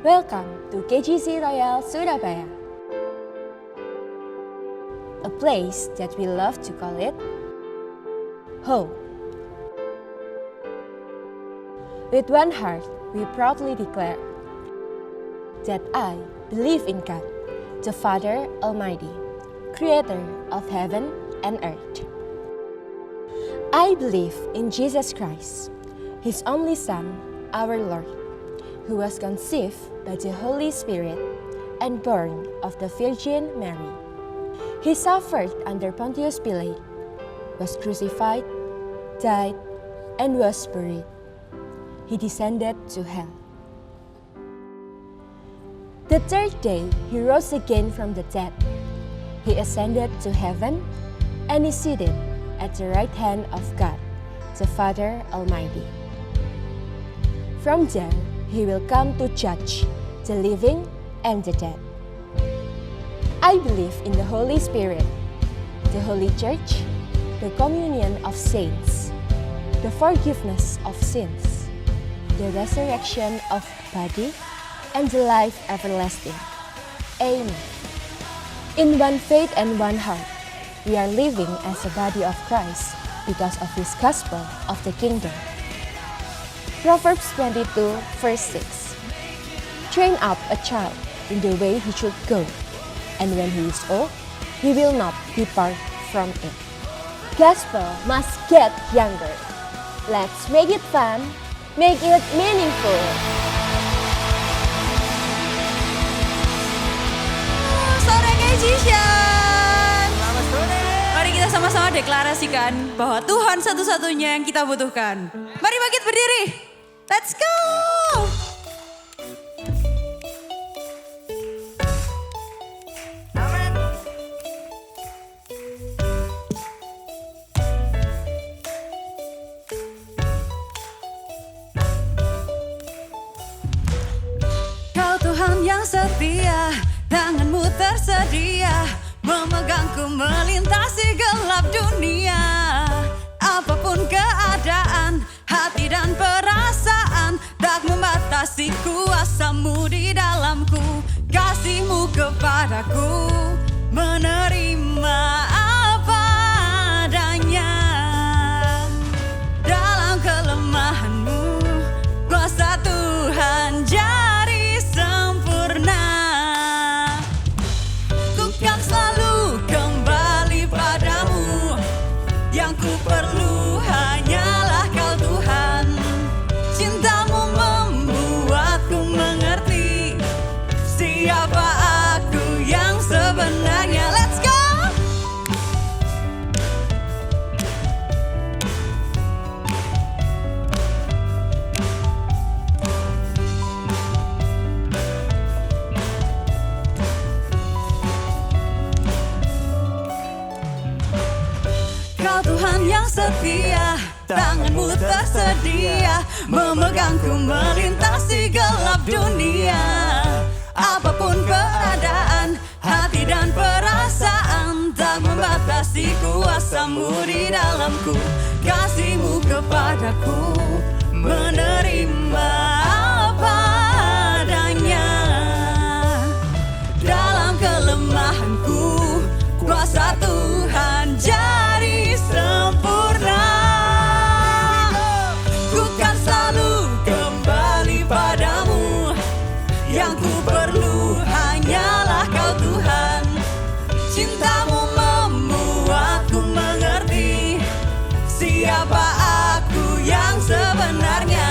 Welcome to KGC Royal Surabaya, a place that we love to call it home. With one heart, we proudly declare that I believe in God, the Father Almighty, Creator of heaven and earth. I believe in Jesus Christ, His only Son, our Lord, who was conceived by the Holy Spirit and born of the Virgin Mary. He suffered under Pontius Pilate, was crucified, died, and was buried. He descended to hell. The third day, He rose again from the dead. He ascended to heaven and is seated at the right hand of God, the Father Almighty. From there, He will come to judge the living and the dead. I believe in the Holy Spirit, the Holy Church, the communion of saints, the forgiveness of sins, the resurrection of body, and the life everlasting. Amen. In one faith and one heart, we are living as a body of Christ because of His gospel of the kingdom. Proverbs 22, verse 6. Train up a child in the way he should go, and when he is old, he will not depart from it. Gospel must get younger. Let's make it fun, make it meaningful. Sore Kejishan. Mari kita sama-sama deklarasikan bahwa Tuhan satu-satunya yang kita butuhkan. Mari bangkit berdiri. Let's go. Kau Tuhan yang setia, tanganmu tersedia memegangku melintasi gelap dunia. Apapun keadaan, hati dan perasaan tak membatasi kuasa-Mu di dalamku. Kasih-Mu kepadaku menerima apa adanya. Dalam kelemahan-Mu, kuasa Tuhan jadi sempurna. Ku kan selalu kembali padamu, yang ku perlu hanyalah Kau Tuhan. Cinta-Mu membuatku mengerti siapa aku yang sebenarnya. Let's go! Kau Tuhan yang setia, tangan-Mu tersedia memegangku melintasi gelap dunia. Apapun keadaan, hati dan perasaan tak membatasi kuasa-Mu di dalamku. Kasih-Mu kepadaku menerima apa adanya. Dalam kelemahanku, kuasa Tuhan jadi sempurna. Ku kan selalu kembali padamu, yang ku perlu hanyalah Kau Tuhan. Cinta-Mu membuatku mengerti siapa aku yang sebenarnya.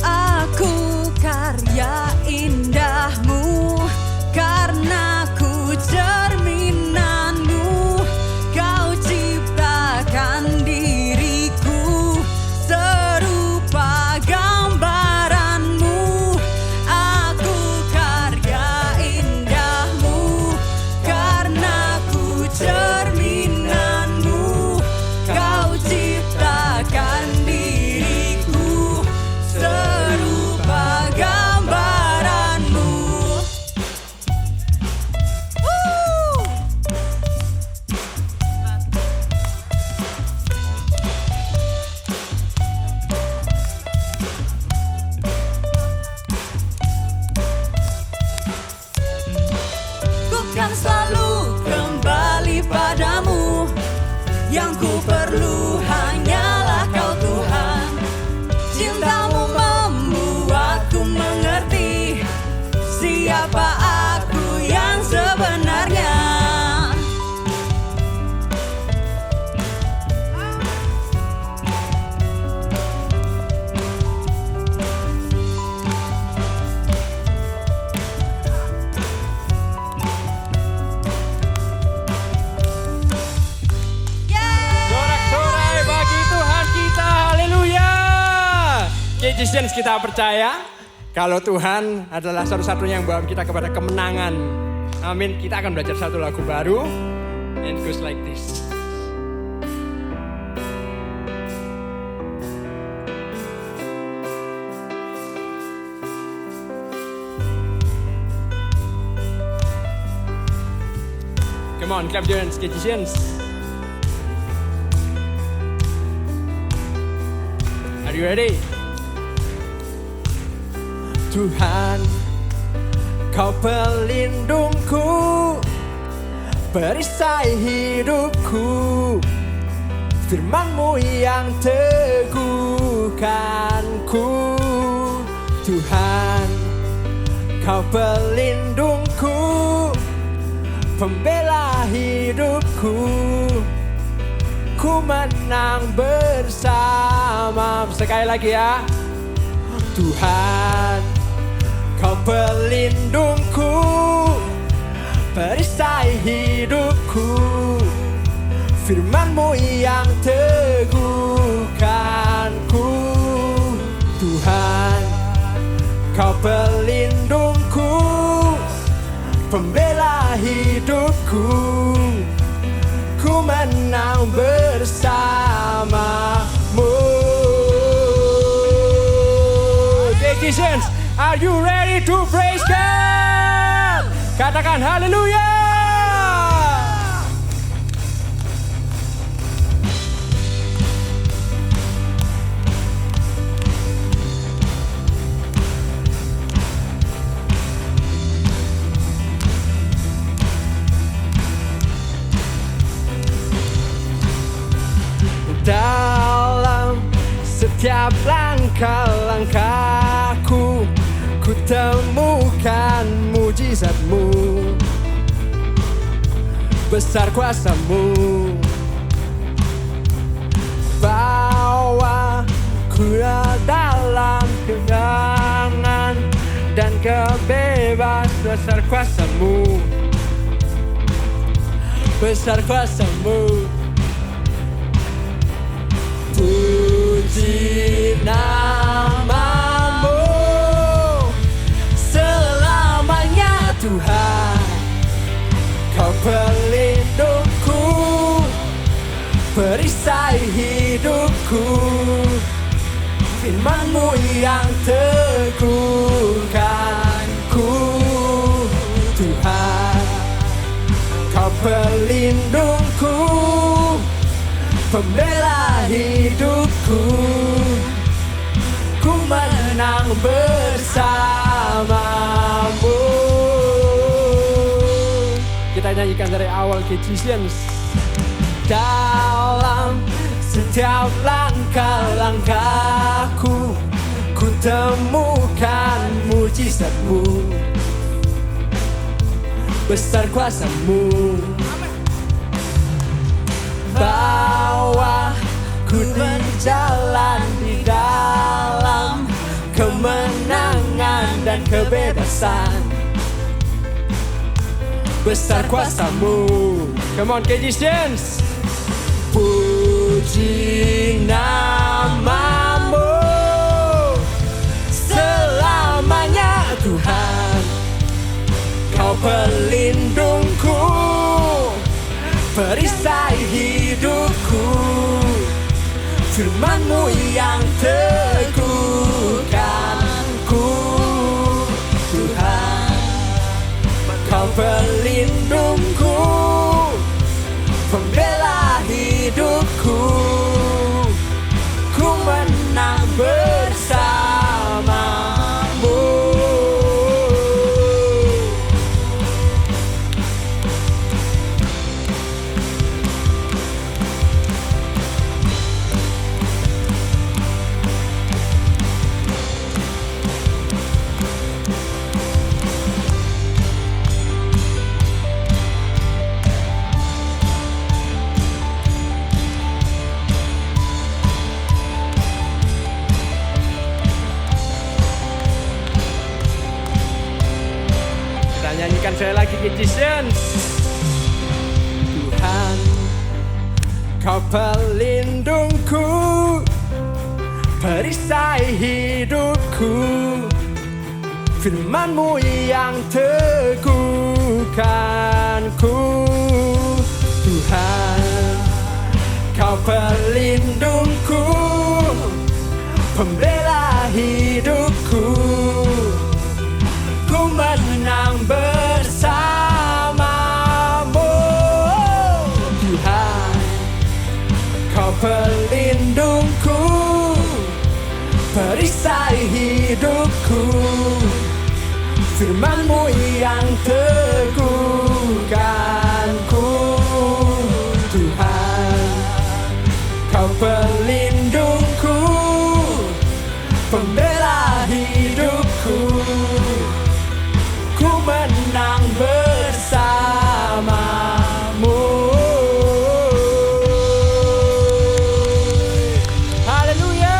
Aku cintamu membuatku mengerti siapa aku yang sebenarnya. Sorak-sorai bagi Tuhan kita, haleluya. Christians, kita percaya kalau Tuhan adalah satu-satunya yang membawa kita kepada kemenangan. Amin. Kita akan belajar satu lagu baru. And it goes like this. Come on, clap your hands, Christians. Are you ready? Tuhan, Kau pelindungku, perisai hidupku, firman-Mu yang teguhkanku. Tuhan, Kau pelindungku, pembela hidupku, ku menang bersama. Sekali lagi ya. Tuhan, Kau pelindungku, perisai hidupku, firman-Mu yang teguhkanku. Tuhan, Kau pelindungku, pembela hidupku, ku menang bersamamu. Christians, are you ready to praise God? Katakan haleluya. Dalam setiap langkah-langkahku, ku temukan mujizat-Mu, besar kuasa-Mu, bawa ku dalam kemenangan dan kebebas. Besar kuasa-Mu, besar kuasa-Mu. Puji nama-Mu selamanya Tuhan. Kau pelindungku, perisai hidupku, firman-Mu yang teguhkanku. Tuhan, Kau pelindungku, pembela hidupku, ku menang bersama-Mu. Kita nyanyikan dari awal Christians. Dalam setiap langkah-langkahku, ku temukan mujizat-Mu, besar kuasa-Mu, bawa ku berjalan di dalam kemenangan dan kebebasan. Besar kuasa-Mu. Come on, Christians. Puji nama-Mu selamanya Tuhan. Kau pelindungku, perisai hidupku, firman-Mu yang teguhkanku. Tuhan, Kau pelindungku, pembela hidupku, ku menang bersama-Mu. nyanyikan saya lagi Magicians. Tuhan, Kau pelindungku, perisai hidupku, firman-Mu yang teguhkanku. Tuhan, Kau pelindungku, pembela hidupku, ku menang bersama-Mu. Tuhan, Kau pelindungku, perisai hidupku, firman-Mu yang teguhkanku. Tuhan, Kau pelindungku, pembela hidupku, ku menang bersama-Mu. Haleluya.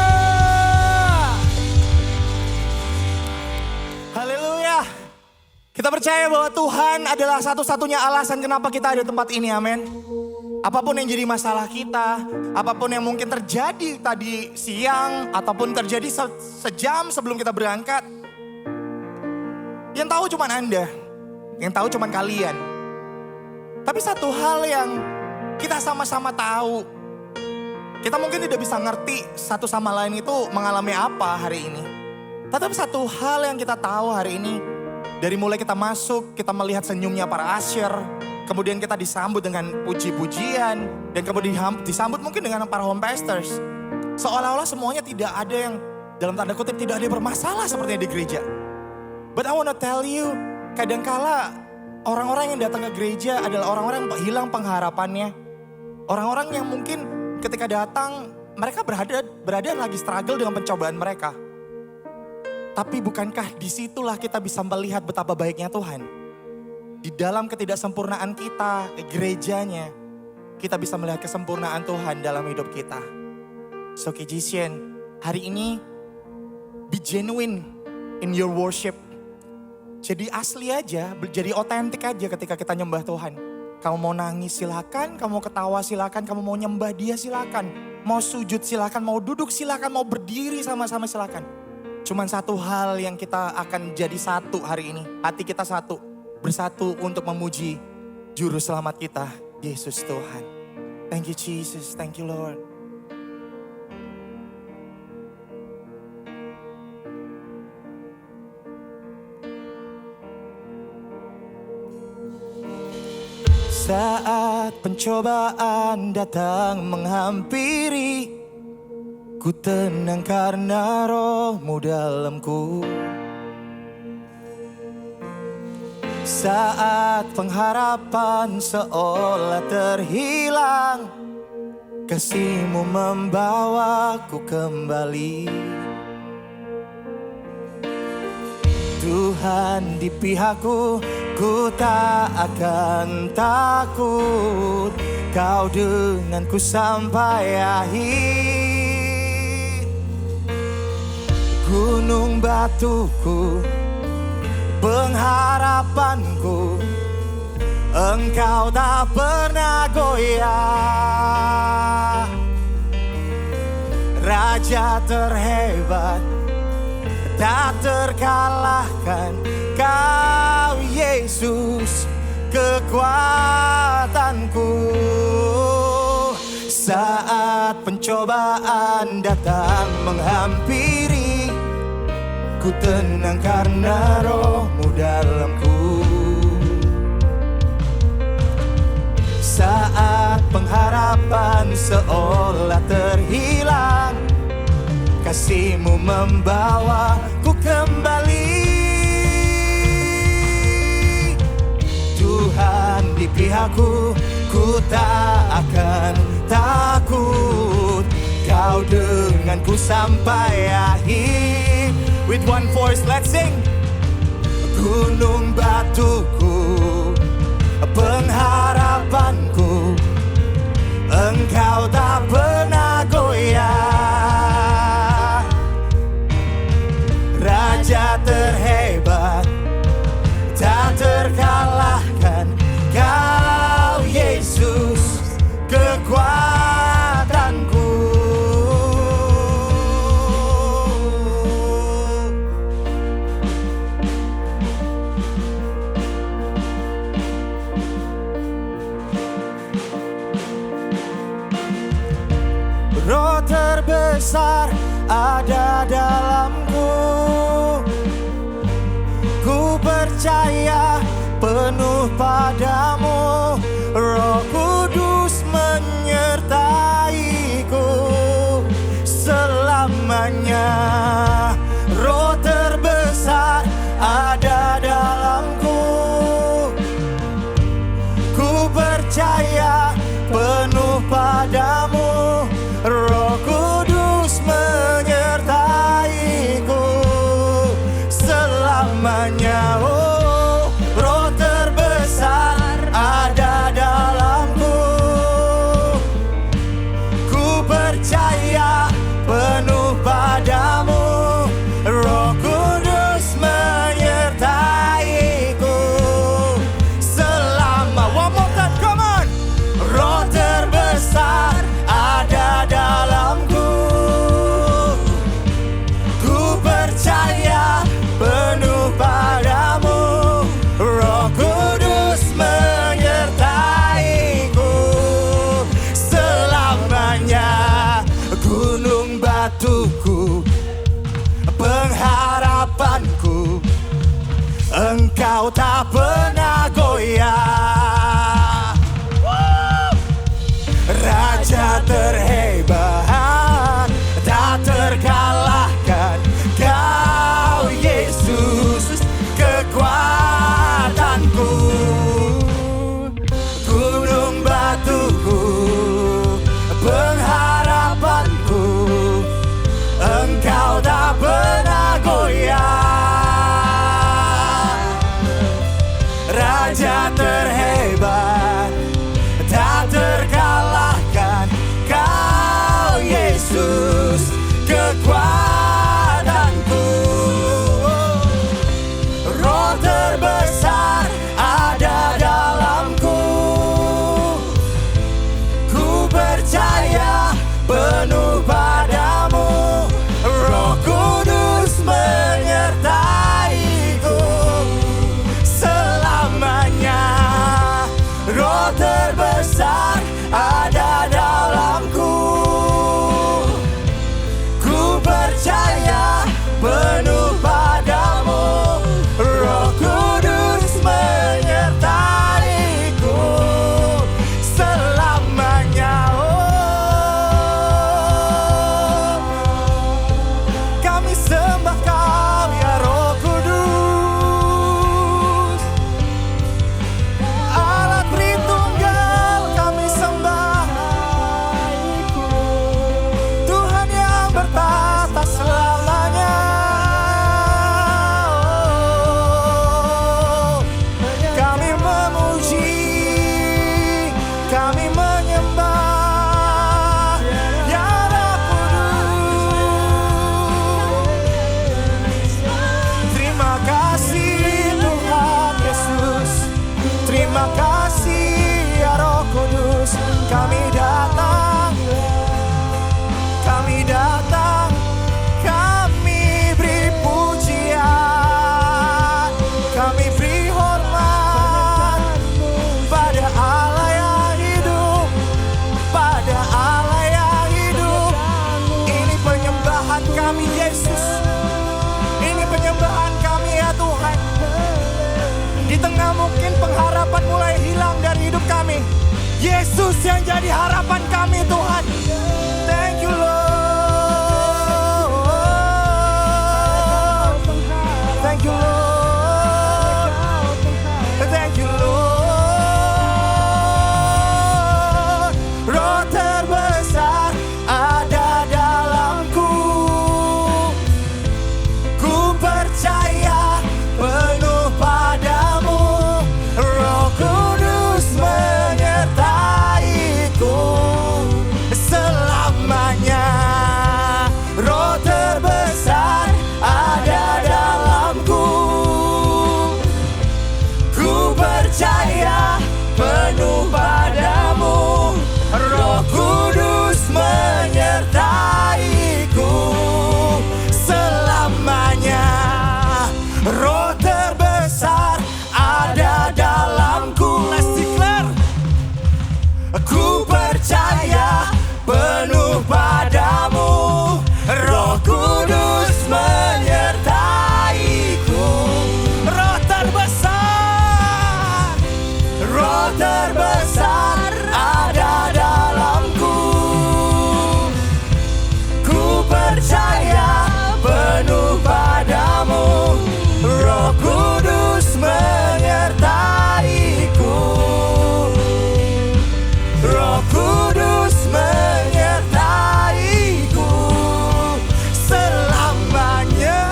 Haleluya. Kita percaya bahwa Tuhan adalah satu-satunya alasan kenapa kita ada di tempat ini, amin. Apapun yang jadi masalah kita, apapun yang mungkin terjadi tadi siang, ataupun terjadi sejam sebelum kita berangkat, yang tahu cuman Anda, yang tahu cuman kalian. Tapi satu hal yang kita sama-sama tahu, kita mungkin tidak bisa ngerti satu sama lain itu mengalami apa hari ini. Tetapi satu hal yang kita tahu hari ini, dari mulai kita masuk, kita melihat senyumnya para usher, kemudian kita disambut dengan puji-pujian, dan kemudian disambut mungkin dengan para home pastors. Seolah-olah semuanya tidak ada yang, dalam tanda kutip, tidak ada yang bermasalah seperti di gereja. But I wanna tell you, kadangkala orang-orang yang datang ke gereja adalah orang-orang yang hilang pengharapannya. Orang-orang yang mungkin ketika datang, mereka berada lagi struggle dengan pencobaan mereka. Tapi bukankah disitulah kita bisa melihat betapa baiknya Tuhan? Di dalam ketidaksempurnaan kita, gerejanya, kita bisa melihat kesempurnaan Tuhan dalam hidup kita. So Magician, hari ini be genuine in your worship. Jadi asli aja, jadi otentik aja ketika kita nyembah Tuhan. Kamu mau nangis silakan, kamu mau ketawa silakan, kamu mau nyembah Dia silakan. Mau sujud silakan, mau duduk silakan, mau berdiri sama-sama silakan. Cuman satu hal yang kita akan jadi satu hari ini, hati kita satu. Bersatu untuk memuji Juru Selamat kita, Yesus Tuhan. Thank you Jesus, thank you Lord. Saat pencobaan datang menghampiri, ku tenang karena Roh-Mu dalamku. Saat pengharapan seolah terhilang, kasih-Mu membawaku kembali. Tuhan di pihakku, ku tak akan takut. Kau denganku sampai akhir. Gunung batuku, pengharapanku, Engkau tak pernah goyah. Raja terhebat, tak terkalahkan, Kau Yesus kekuatanku. Saat pencobaan datang menghampiri, ku tenang karena Roh-Mu dalamku. Saat pengharapan seolah terhilang, kasih-Mu membawaku kembali. Tuhan di pihakku, ku tak akan takut. Kau denganku sampai akhir. With one voice, let's sing. Gunung batuku, pengharapanku, Engkau tak pernah goyah. Raja terhebat, tak terkalahkan. Kau Yesus kekuatanku. Roh terbesar ada dalamku. Ku percaya penuh padamu. Roh Kudus menyertaiku selamanya. Roh terbesar ada dalamku. Ku percaya penuh padamu. Roh Kudus menyertaiku selamanya. Oh, Roh terbesar ada dalamku. Ku percaya penuh padamu. Roh Kudus menyertaiku selama. One more time, come on. Roh terbesar ada dalamku. Ku percaya penuh padamu. Roh Kudus menyertaiku selamanya. Gunung batuku, pengharapanku, Engkau tak pernah goyah. Raja terhebat, tak terkalahkan. Kau Yesus kekuatanku. Gunung batuku, pengharapanku, Engkau tak pernah goyah. Raja terhebat, tak terkalahkan. Kau Yesus kekuatanku. Roh terbesar ada dalamku. Ku percaya penuh padamu. Roh Kudus menyertaiku selamanya. Roh terbesar ada dalamku. Ku percaya penuh padamu. Roh Kudus menyertaiku selamanya. Oh, kami sembah Kau ya Roh Kudus. Allah Tritunggal kami sembah. Tuhan yang bertata selamanya. Oh, kami memuji, kami menyembah ya Roh Kudus. Terima kasih Tuhan Yesus. Terima kasih ya Roh Kudus. Kami datang, kami datang, kami beri pujian, kami beri hormat pada Allah yang hidup, pada Allah yang hidup. Ini penyembahan kami Yesus. Ini penyembahan kami ya Tuhan. Di tengah mungkin pengharapan mulai hilang dari hidup kami, Yesus yang jadi harapan kami Tuhan. Thank you Lord. Thank you Lord. Thank you Lord. Roh terbesar ada dalamku. Ku percaya penuh padamu. Roh Kudus menyertaiku. padamu, Roh Kudus menyertaiku. Roh Kudus menyertaiku selamanya.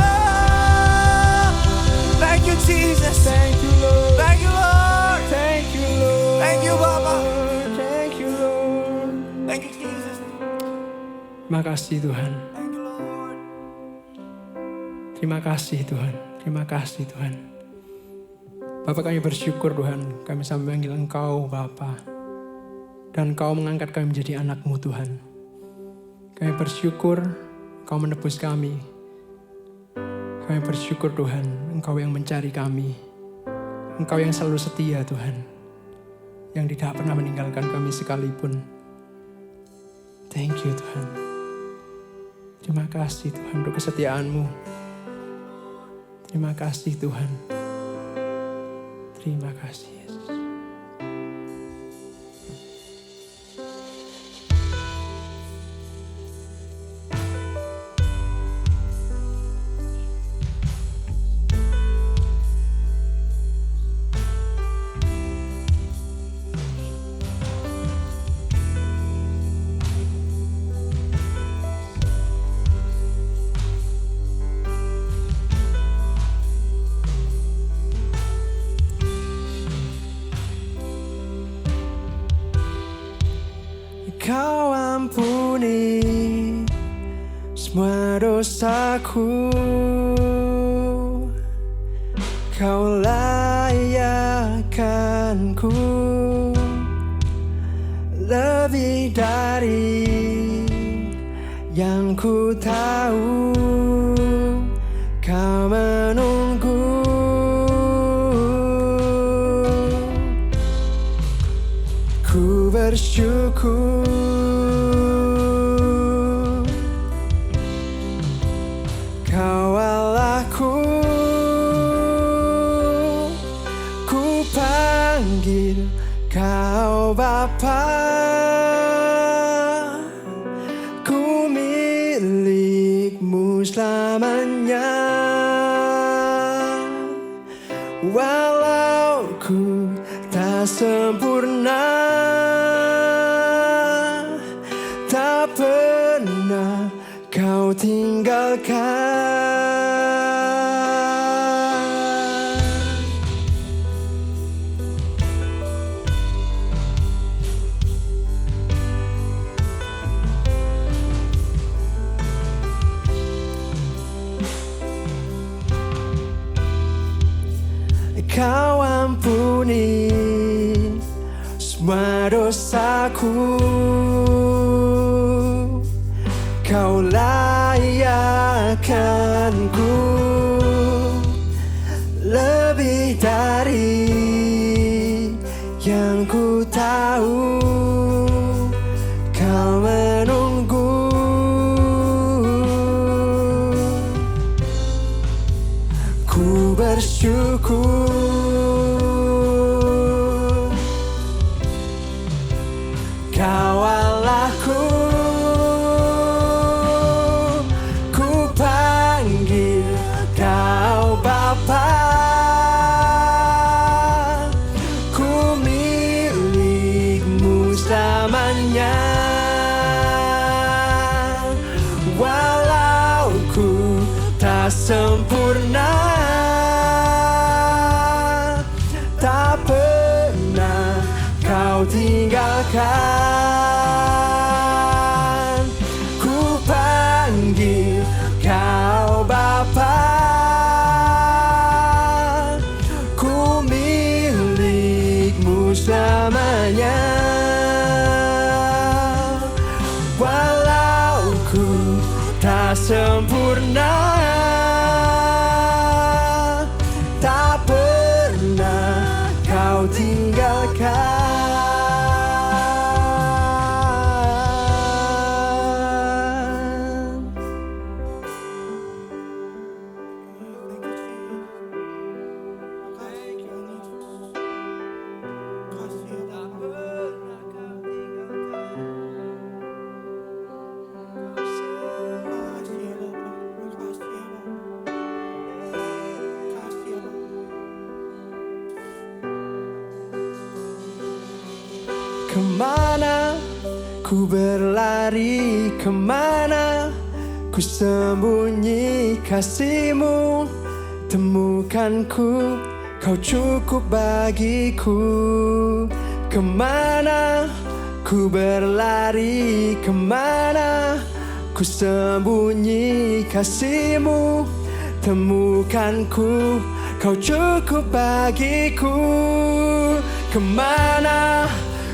Thank you Jesus. Thank you Lord. Thank you Lord. Thank you Lord. Thank you Bapa. Thank you Lord. Thank you Jesus. Terima kasih Tuhan. Thank you Lord. Terima kasih Tuhan. Terima kasih Tuhan. Bapak, kami bersyukur Tuhan, kami sampai panggil Engkau Bapa. Dan Engkau mengangkat kami menjadi anak-Mu Tuhan. Kami bersyukur Engkau menebus kami. Kami bersyukur Tuhan, Engkau yang mencari kami. Engkau yang selalu setia Tuhan. Yang tidak pernah meninggalkan kami sekalipun. Thank you Tuhan. Terima kasih Tuhan untuk kesetiaan-Mu. Terima kasih Tuhan. Terima kasih Yesus. Kau ampuni semua dosaku, Kau layakkanku lebih dari yang ku tahu. Kau menunggu, ku bersyukur. Kau Allahku, ku panggil Kau Bapa. Ku milik-Mu selamanya. Walau ku tak sempurna, tak pernah Kau tinggalkan. Kau ampuni semua dosaku, Kau layakkanku lebih dari yang ku tahu. Kau menunggu, ku bersyukur. Kau Allahku, ku panggil Kau Bapa. Ku milik-Mu selamanya. Walau ku tak sempurna, tak pernah Kau tinggalkan. Ku panggil Kau Bapa. Ku milik-Mu selamanya. Walau ku tak sempurna, tak pernah Kau tinggalkan. kemana ku berlari, kemana ku sembunyi kasih-Mu. Temukan ku, Kau cukup bagiku. Kemana ku berlari, kemana ku sembunyi kasih-Mu. Temukan ku, Kau cukup bagiku. Kemana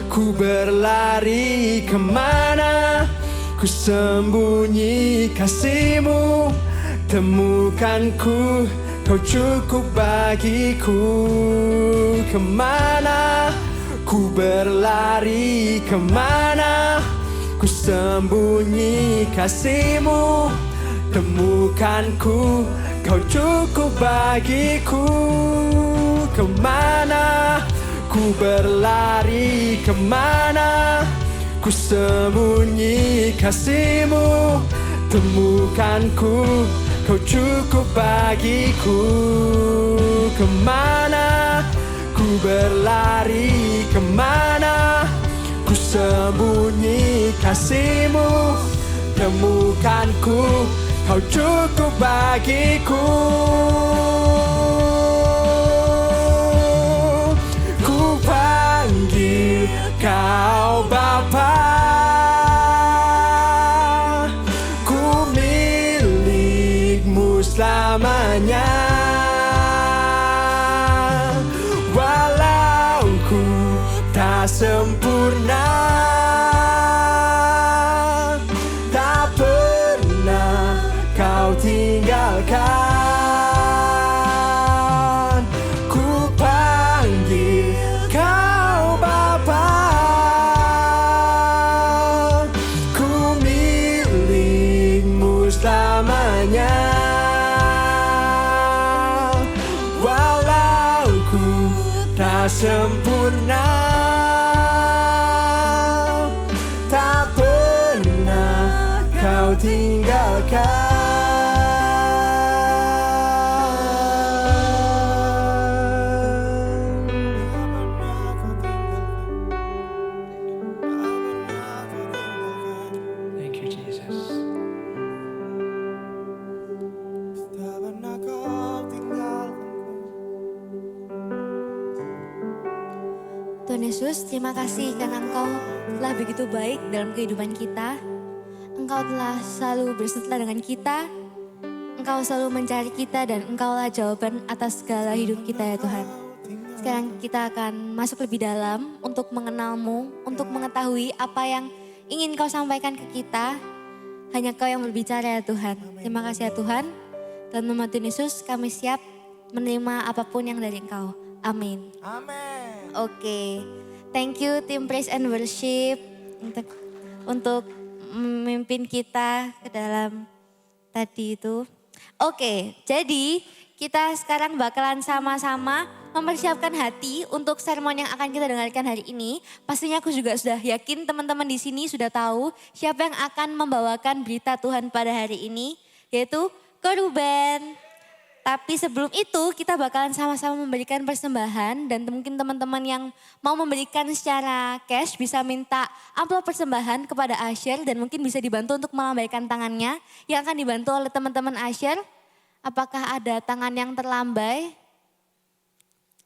ku berlari, kemana ku sembunyi kasih-Mu. Temukan ku, Kau cukup bagiku. Kemana ku berlari, kemana ku sembunyi kasih-Mu. Temukan ku, Kau cukup bagiku. Kemana ku berlari, kemana ku sembunyi kasih-Mu. Temukan ku, Kau cukup bagiku. Kemana ku berlari, kemana ku sembunyi kasih-Mu. Temukan ku, Kau cukup bagiku. Ku panggil Kau Bapa, ku milik-Mu selamanya. Walau ku tak sempurna, tak pernah Kau tinggalkan. Ku panggil Kau Bapa, ku milik-Mu selamanya. Walau ku tak sempurna, tak pernah Kau tinggalkan. Thank you, Jesus. Tuhan Yesus, terima kasih karena Engkau telah begitu baik dalam kehidupan kita. Engkau telah selalu berserta dengan kita. Engkau selalu mencari kita dan Engkaulah jawaban atas segala hidup kita ya Tuhan. Sekarang kita akan masuk lebih dalam untuk mengenal-Mu, untuk mengetahui apa yang ingin Kau sampaikan ke kita. Hanya Kau yang berbicara ya Tuhan. Terima kasih ya Tuhan. Dalam nama Tuhan Yesus kami siap menerima apapun yang dari Engkau. Amin. Amin. Oke, thank you tim Praise and Worship untuk memimpin kita ke dalam tadi itu. Oke, jadi kita sekarang bakalan sama-sama mempersiapkan hati untuk sermon yang akan kita dengarkan hari ini. Pastinya aku juga sudah yakin teman-teman di sini sudah tahu siapa yang akan membawakan berita Tuhan pada hari ini, yaitu Koruben. Tapi sebelum itu kita bakalan sama-sama memberikan persembahan dan mungkin teman-teman yang mau memberikan secara cash bisa minta amplop persembahan kepada Asher dan mungkin bisa dibantu untuk melambaikan tangannya yang akan dibantu oleh teman-teman Asher. Apakah ada tangan yang terlambai?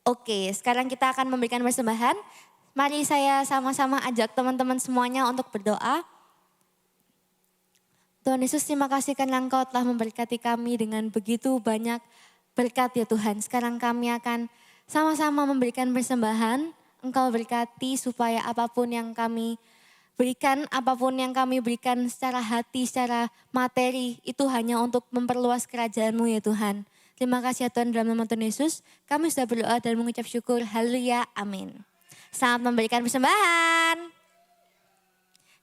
Oke, sekarang kita akan memberikan persembahan. Mari saya sama-sama ajak teman-teman semuanya untuk berdoa. Tuhan Yesus, terima kasih karena Engkau telah memberkati kami dengan begitu banyak berkat ya Tuhan. Sekarang kami akan sama-sama memberikan persembahan. Engkau berkati supaya apapun yang kami berikan, apapun yang kami berikan secara hati, secara materi, itu hanya untuk memperluas kerajaan-Mu ya Tuhan. Terima kasih ya Tuhan, dalam nama Tuhan Yesus kami sudah berdoa dan mengucap syukur. Haleluya, amin. Selamat memberikan persembahan.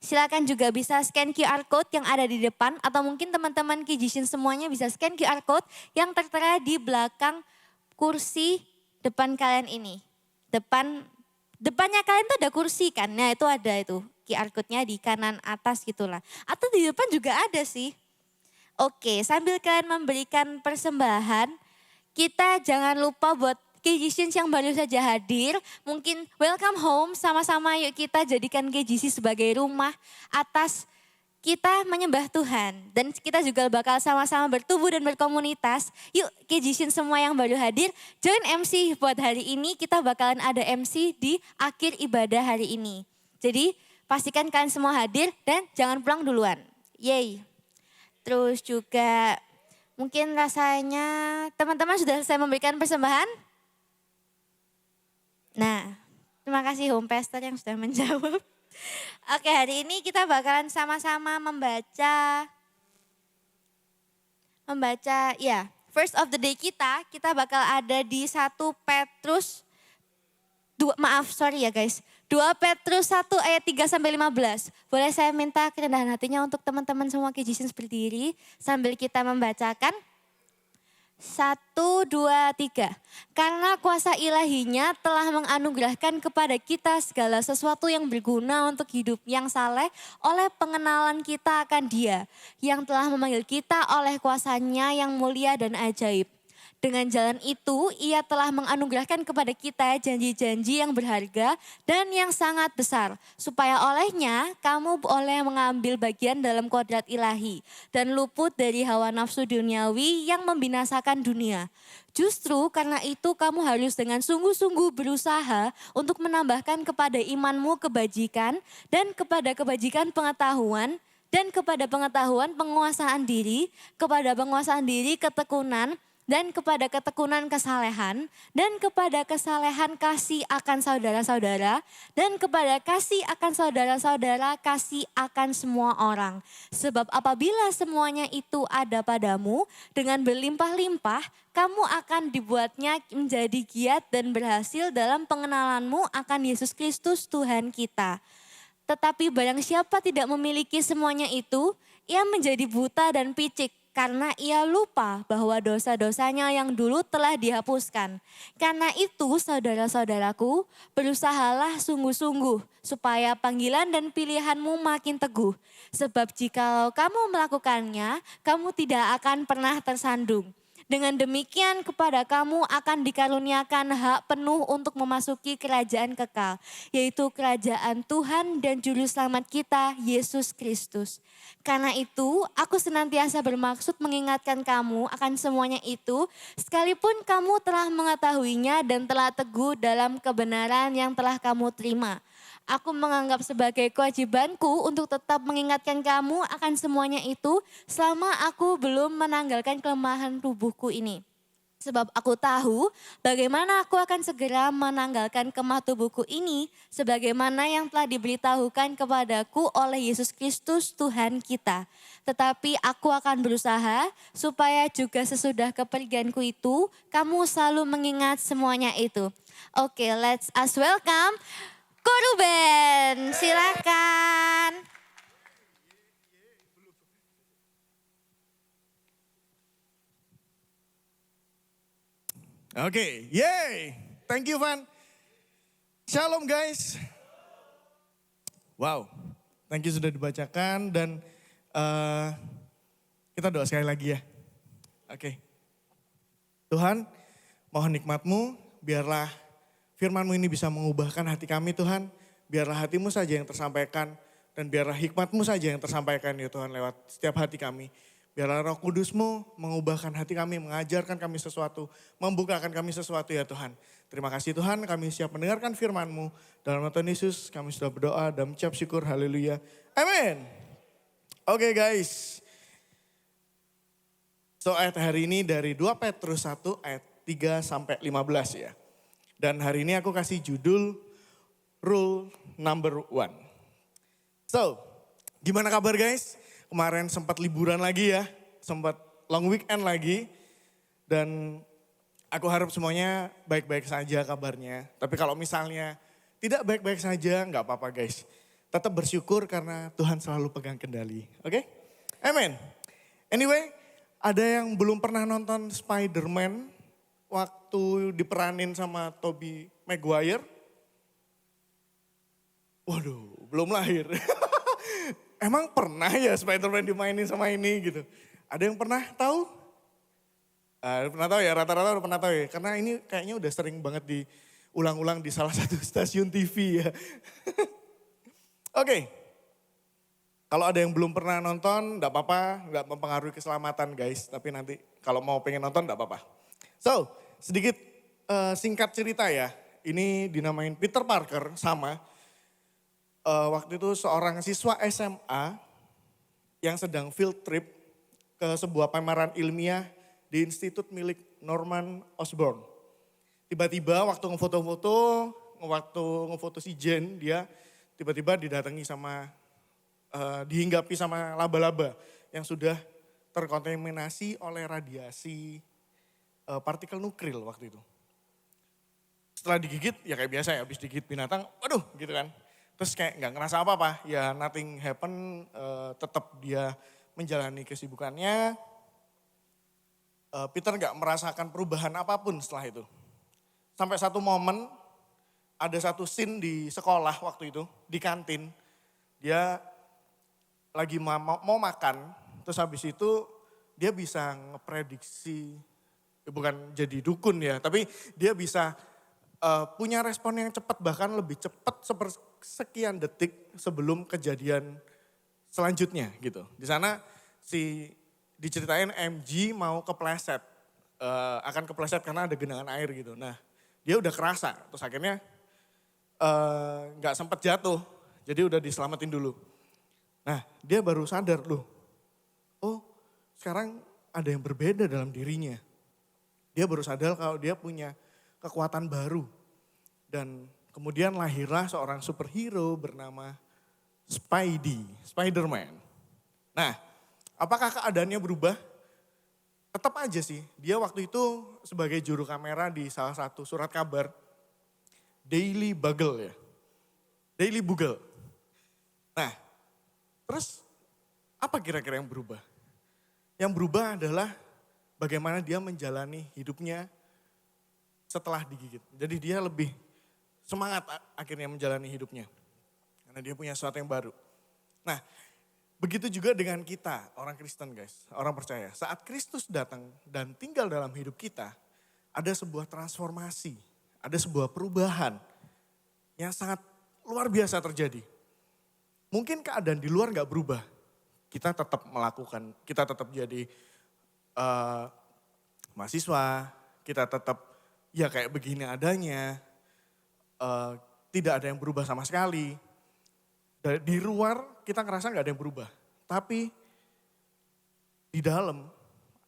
Silakan juga bisa scan QR Code yang ada di depan atau mungkin teman-teman Kijishin semuanya bisa scan QR Code yang tertera di belakang kursi depan kalian ini. Depannya kalian tuh ada kursi kan, nah itu ada itu QR Code-nya di kanan atas gitulah. Atau di depan juga ada sih. Oke, sambil kalian memberikan persembahan, kita jangan lupa buat KGCians yang baru saja hadir, mungkin welcome home, sama-sama yuk kita jadikan KGC sebagai rumah atas kita menyembah Tuhan. Dan kita juga bakal sama-sama bertumbuh dan berkomunitas. Yuk KGCians semua yang baru hadir, join MC buat hari ini. Kita bakalan ada MC di akhir ibadah hari ini. Jadi pastikan kalian semua hadir dan jangan pulang duluan. Yeay. Terus juga mungkin rasanya teman-teman sudah selesai memberikan persembahan? Nah, terima kasih home pastor yang sudah menjawab. Oke, hari ini kita bakalan sama-sama membaca ya, first of the day kita bakal ada di 1 Petrus 2 Petrus 1 ayat 3 sampai 15. Boleh saya minta kerendahan hatinya untuk teman-teman semua KGCians berdiri sambil kita membacakan. 1, 2, 3. Karena kuasa ilahinya telah menganugerahkan kepada kita segala sesuatu yang berguna untuk hidup yang saleh oleh pengenalan kita akan Dia yang telah memanggil kita oleh kuasanya yang mulia dan ajaib. Dengan jalan itu, Ia telah menganugerahkan kepada kita janji-janji yang berharga dan yang sangat besar, supaya olehnya kamu boleh mengambil bagian dalam kodrat ilahi dan luput dari hawa nafsu duniawi yang membinasakan dunia. Justru karena itu kamu harus dengan sungguh-sungguh berusaha untuk menambahkan kepada imanmu kebajikan dan kepada kebajikan pengetahuan dan kepada pengetahuan penguasaan diri, kepada penguasaan diri ketekunan, dan kepada ketekunan kesalehan, dan kepada kesalehan kasih akan saudara-saudara, dan kepada kasih akan saudara-saudara kasih akan semua orang. Sebab apabila semuanya itu ada padamu dengan berlimpah-limpah, kamu akan dibuatnya menjadi giat dan berhasil dalam pengenalanmu akan Yesus Kristus Tuhan kita. Tetapi barang siapa tidak memiliki semuanya itu, ia menjadi buta dan picik, karena ia lupa bahwa dosa-dosanya yang dulu telah dihapuskan. Karena itu saudara-saudaraku, berusahalah sungguh-sungguh supaya panggilan dan pilihanmu makin teguh. Sebab jikalau kamu melakukannya, kamu tidak akan pernah tersandung. Dengan demikian kepada kamu akan dikaruniakan hak penuh untuk memasuki kerajaan kekal, yaitu kerajaan Tuhan dan Juru Selamat kita, Yesus Kristus. Karena itu, aku senantiasa bermaksud mengingatkan kamu akan semuanya itu, sekalipun kamu telah mengetahuinya dan telah teguh dalam kebenaran yang telah kamu terima. Aku menganggap sebagai kewajibanku untuk tetap mengingatkan kamu akan semuanya itu selama aku belum menanggalkan kelemahan tubuhku ini. Sebab aku tahu bagaimana aku akan segera menanggalkan kemah tubuhku ini sebagaimana yang telah diberitahukan kepadaku oleh Yesus Kristus Tuhan kita. Tetapi aku akan berusaha supaya juga sesudah kepergianku itu kamu selalu mengingat semuanya itu. Oke, let's us welcome Koruben, silakan. Oke, yay. Thank you, Van. Shalom, guys. Wow, thank you sudah dibacakan dan kita doa sekali lagi ya. Oke. Tuhan, mohon nikmat-Mu, biarlah firman-Mu ini bisa mengubahkan hati kami, Tuhan. Biarlah hati-Mu saja yang tersampaikan dan biarlah hikmat-Mu saja yang tersampaikan ya Tuhan lewat setiap hati kami. Biarlah Roh Kudus-Mu mengubahkan hati kami, mengajarkan kami sesuatu, membukakan kami sesuatu ya Tuhan. Terima kasih Tuhan, kami siap mendengarkan firman-Mu. Dalam nama Tuhan Yesus kami sudah berdoa dan mengucap syukur, haleluya. Amin. Oke guys. So ayat hari ini dari 2 Petrus 1 ayat 3 sampai 15 ya. Dan hari ini aku kasih judul Rule Number 1. So, gimana kabar guys? Kemarin sempat liburan lagi ya, sempat long weekend lagi. Dan aku harap semuanya baik-baik saja kabarnya. Tapi kalau misalnya tidak baik-baik saja, nggak apa-apa guys. Tetap bersyukur karena Tuhan selalu pegang kendali. Oke? Amen. Anyway, ada yang belum pernah nonton Spider-Man waktu diperanin sama Tobey Maguire? Waduh, belum lahir. Emang pernah ya Spider-Man dimainin sama ini gitu? Ada yang pernah tahu? Pernah tahu ya, rata-rata udah pernah tahu ya. Karena ini kayaknya udah sering banget diulang-ulang di salah satu stasiun TV ya. Oke, kalau ada yang belum pernah nonton, enggak apa-apa, enggak mempengaruhi keselamatan guys. Tapi nanti kalau mau pengen nonton enggak apa-apa. So, sedikit singkat cerita ya. Ini dinamain Peter Parker sama. Waktu itu seorang siswa SMA yang sedang field trip ke sebuah pameran ilmiah di institut milik Norman Osborn. Tiba-tiba waktu ngefoto si Jane, dia tiba-tiba didatangi sama, dihinggapi sama laba-laba yang sudah terkontaminasi oleh radiasi partikel nukril waktu itu. Setelah digigit, ya kayak biasa ya, habis digigit binatang, waduh gitu kan. Terus kayak nggak ngerasa apa-apa, ya nothing happen, tetap dia menjalani kesibukannya. Peter nggak merasakan perubahan apapun setelah itu. Sampai satu momen, ada satu scene di sekolah waktu itu, di kantin. Dia lagi mau makan, terus habis itu dia bisa ngeprediksi, bukan jadi dukun ya, tapi dia bisa punya respon yang cepat, bahkan lebih cepat sekian detik sebelum kejadian selanjutnya gitu. Di sana diceritain MG mau kepleset, akan kepleset karena ada genangan air gitu. Nah dia udah kerasa, terus akhirnya nggak sempat jatuh, jadi udah diselamatin dulu. Nah dia baru sadar loh, oh sekarang ada yang berbeda dalam dirinya. Dia baru sadar kalau dia punya kekuatan baru. Dan kemudian lahirlah seorang superhero bernama Spider-Man. Nah, apakah keadaannya berubah? Tetap aja sih, dia waktu itu sebagai juru kamera di salah satu surat kabar, Daily Bugle ya. Daily Bugle. Nah, terus apa kira-kira yang berubah? Yang berubah adalah bagaimana dia menjalani hidupnya setelah digigit. Jadi dia lebih semangat akhirnya menjalani hidupnya. Karena dia punya sesuatu yang baru. Nah, begitu juga dengan kita, orang Kristen guys, orang percaya. Saat Kristus datang dan tinggal dalam hidup kita, ada sebuah transformasi, ada sebuah perubahan yang sangat luar biasa terjadi. Mungkin keadaan di luar gak berubah, kita tetap melakukan, kita tetap jadi mahasiswa, kita tetap ya kayak begini adanya, tidak ada yang berubah sama sekali. Di luar kita ngerasa gak ada yang berubah. Tapi di dalam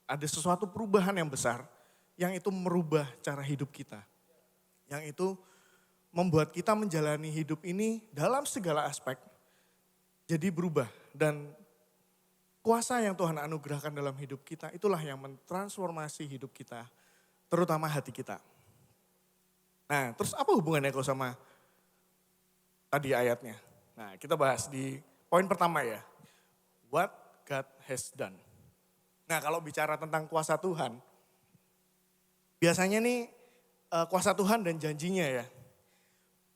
ada sesuatu perubahan yang besar yang itu merubah cara hidup kita. Yang itu membuat kita menjalani hidup ini dalam segala aspek jadi berubah. Dan kuasa yang Tuhan anugerahkan dalam hidup kita itulah yang mentransformasi hidup kita, terutama hati kita. Nah terus apa hubungannya kok sama tadi ayatnya? Nah kita bahas di poin pertama ya. What God has done. Nah kalau bicara tentang kuasa Tuhan, biasanya nih kuasa Tuhan dan janjinya ya.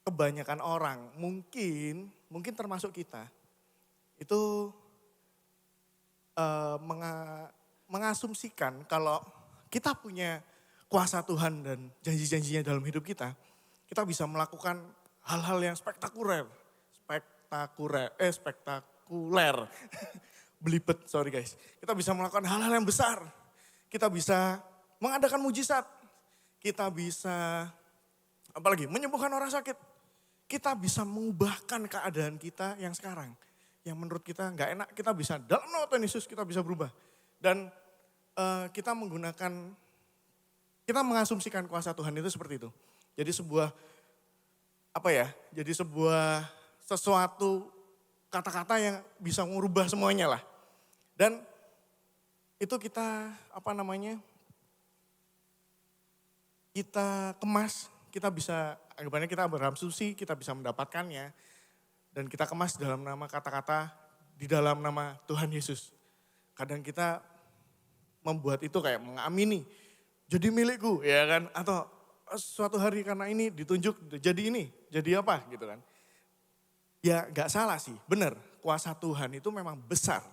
Kebanyakan orang mungkin termasuk kita itu mengasumsikan kalau kita punya kuasa Tuhan dan janji-janjinya dalam hidup kita bisa melakukan hal-hal yang spektakuler. Belibet, sorry guys. Kita bisa melakukan hal-hal yang besar. Kita bisa mengadakan mujizat. Kita bisa, apalagi menyembuhkan orang sakit. Kita bisa mengubahkan keadaan kita yang sekarang. Yang menurut kita nggak enak, kita bisa dalam nama Tuhan Yesus kita bisa berubah. Dan kita mengasumsikan kuasa Tuhan itu seperti itu. Jadi sesuatu kata-kata yang bisa mengubah semuanya lah. Dan itu kita kemas, kita bisa, anggapannya kita berasumsi, kita bisa mendapatkannya. Dan kita kemas dalam nama kata-kata di dalam nama Tuhan Yesus. Kadang kita membuat itu kayak mengamini, jadi milikku ya kan. Atau suatu hari karena ini ditunjuk jadi ini, jadi apa gitu kan. Ya gak salah sih, benar kuasa Tuhan itu memang besar.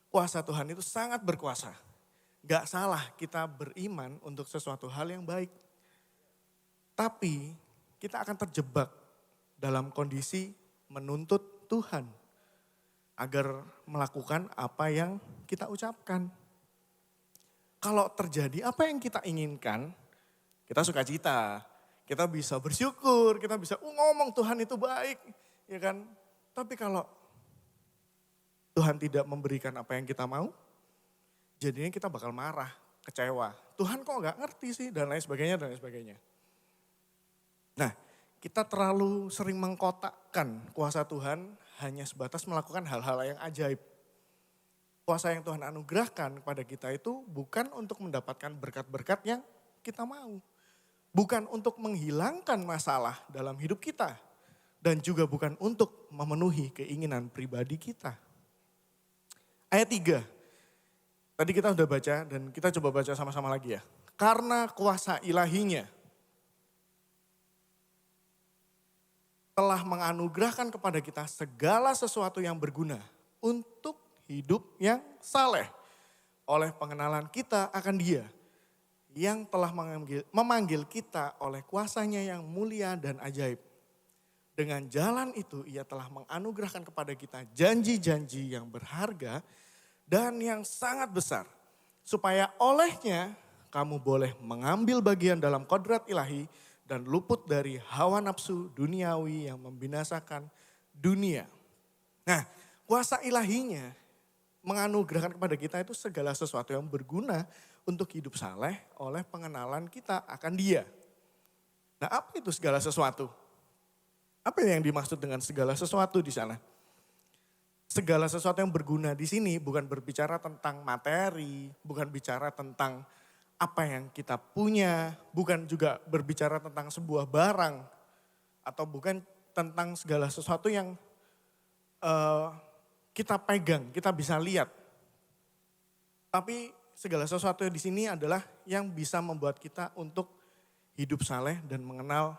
Kuasa Tuhan itu sangat berkuasa. Gak salah kita beriman untuk sesuatu hal yang baik. Tapi kita akan terjebak dalam kondisi menuntut Tuhan agar melakukan apa yang kita ucapkan. Kalau terjadi apa yang kita inginkan, kita sukacita, kita bisa bersyukur, kita bisa ngomong Tuhan itu baik, ya kan? Tapi kalau Tuhan tidak memberikan apa yang kita mau, jadinya kita bakal marah, kecewa. Tuhan kok gak ngerti sih, dan lain sebagainya, dan lain sebagainya. Nah, kita terlalu sering mengkotakkan kuasa Tuhan hanya sebatas melakukan hal-hal yang ajaib. Kuasa yang Tuhan anugerahkan kepada kita itu bukan untuk mendapatkan berkat-berkat yang kita mau. Bukan untuk menghilangkan masalah dalam hidup kita. Dan juga bukan untuk memenuhi keinginan pribadi kita. Ayat 3. Tadi kita sudah baca dan kita coba baca sama-sama lagi ya. Karena kuasa ilahinya telah menganugerahkan kepada kita segala sesuatu yang berguna untuk hidup yang saleh. Oleh pengenalan kita akan Dia yang telah memanggil kita oleh kuasanya yang mulia dan ajaib. Dengan jalan itu Ia telah menganugerahkan kepada kita janji-janji yang berharga dan yang sangat besar. Supaya olehnya kamu boleh mengambil bagian dalam kodrat ilahi dan luput dari hawa nafsu duniawi yang membinasakan dunia. Nah, kuasa ilahinya menganugerahkan kepada kita itu segala sesuatu yang berguna untuk hidup saleh oleh pengenalan kita akan Dia. Nah, apa itu segala sesuatu? Apa yang dimaksud dengan segala sesuatu di sana? Segala sesuatu yang berguna di sini bukan berbicara tentang materi, bukan bicara tentang apa yang kita punya, bukan juga berbicara tentang sebuah barang, atau bukan tentang segala sesuatu yang kita pegang, kita bisa lihat. Tapi segala sesuatu di sini adalah yang bisa membuat kita untuk hidup saleh dan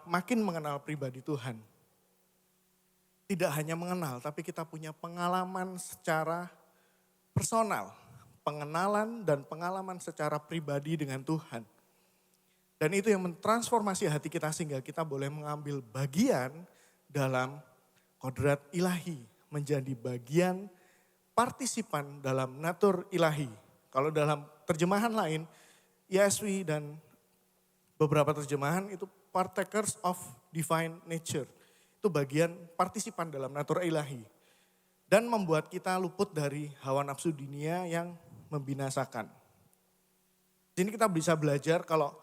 makin mengenal pribadi Tuhan. Tidak hanya mengenal, tapi kita punya pengalaman secara personal. Pengenalan dan pengalaman secara pribadi dengan Tuhan. Dan itu yang mentransformasi hati kita sehingga kita boleh mengambil bagian dalam kodrat ilahi. Menjadi bagian partisipan dalam natur ilahi. Kalau dalam terjemahan lain, ESV dan beberapa terjemahan itu partakers of divine nature. Itu bagian partisipan dalam natur ilahi. Dan membuat kita luput dari hawa nafsu dunia yang membinasakan. Di sini kita bisa belajar kalau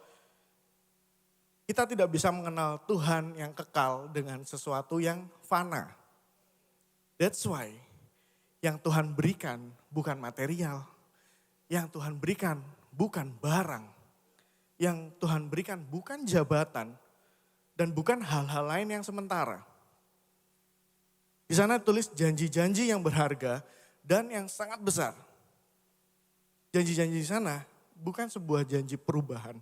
kita tidak bisa mengenal Tuhan yang kekal dengan sesuatu yang fana. That's why yang Tuhan berikan bukan material. Yang Tuhan berikan bukan barang. Yang Tuhan berikan bukan jabatan. Dan bukan hal-hal lain yang sementara. Di sana tulis janji-janji yang berharga dan yang sangat besar. Janji-janji di sana bukan sebuah janji perubahan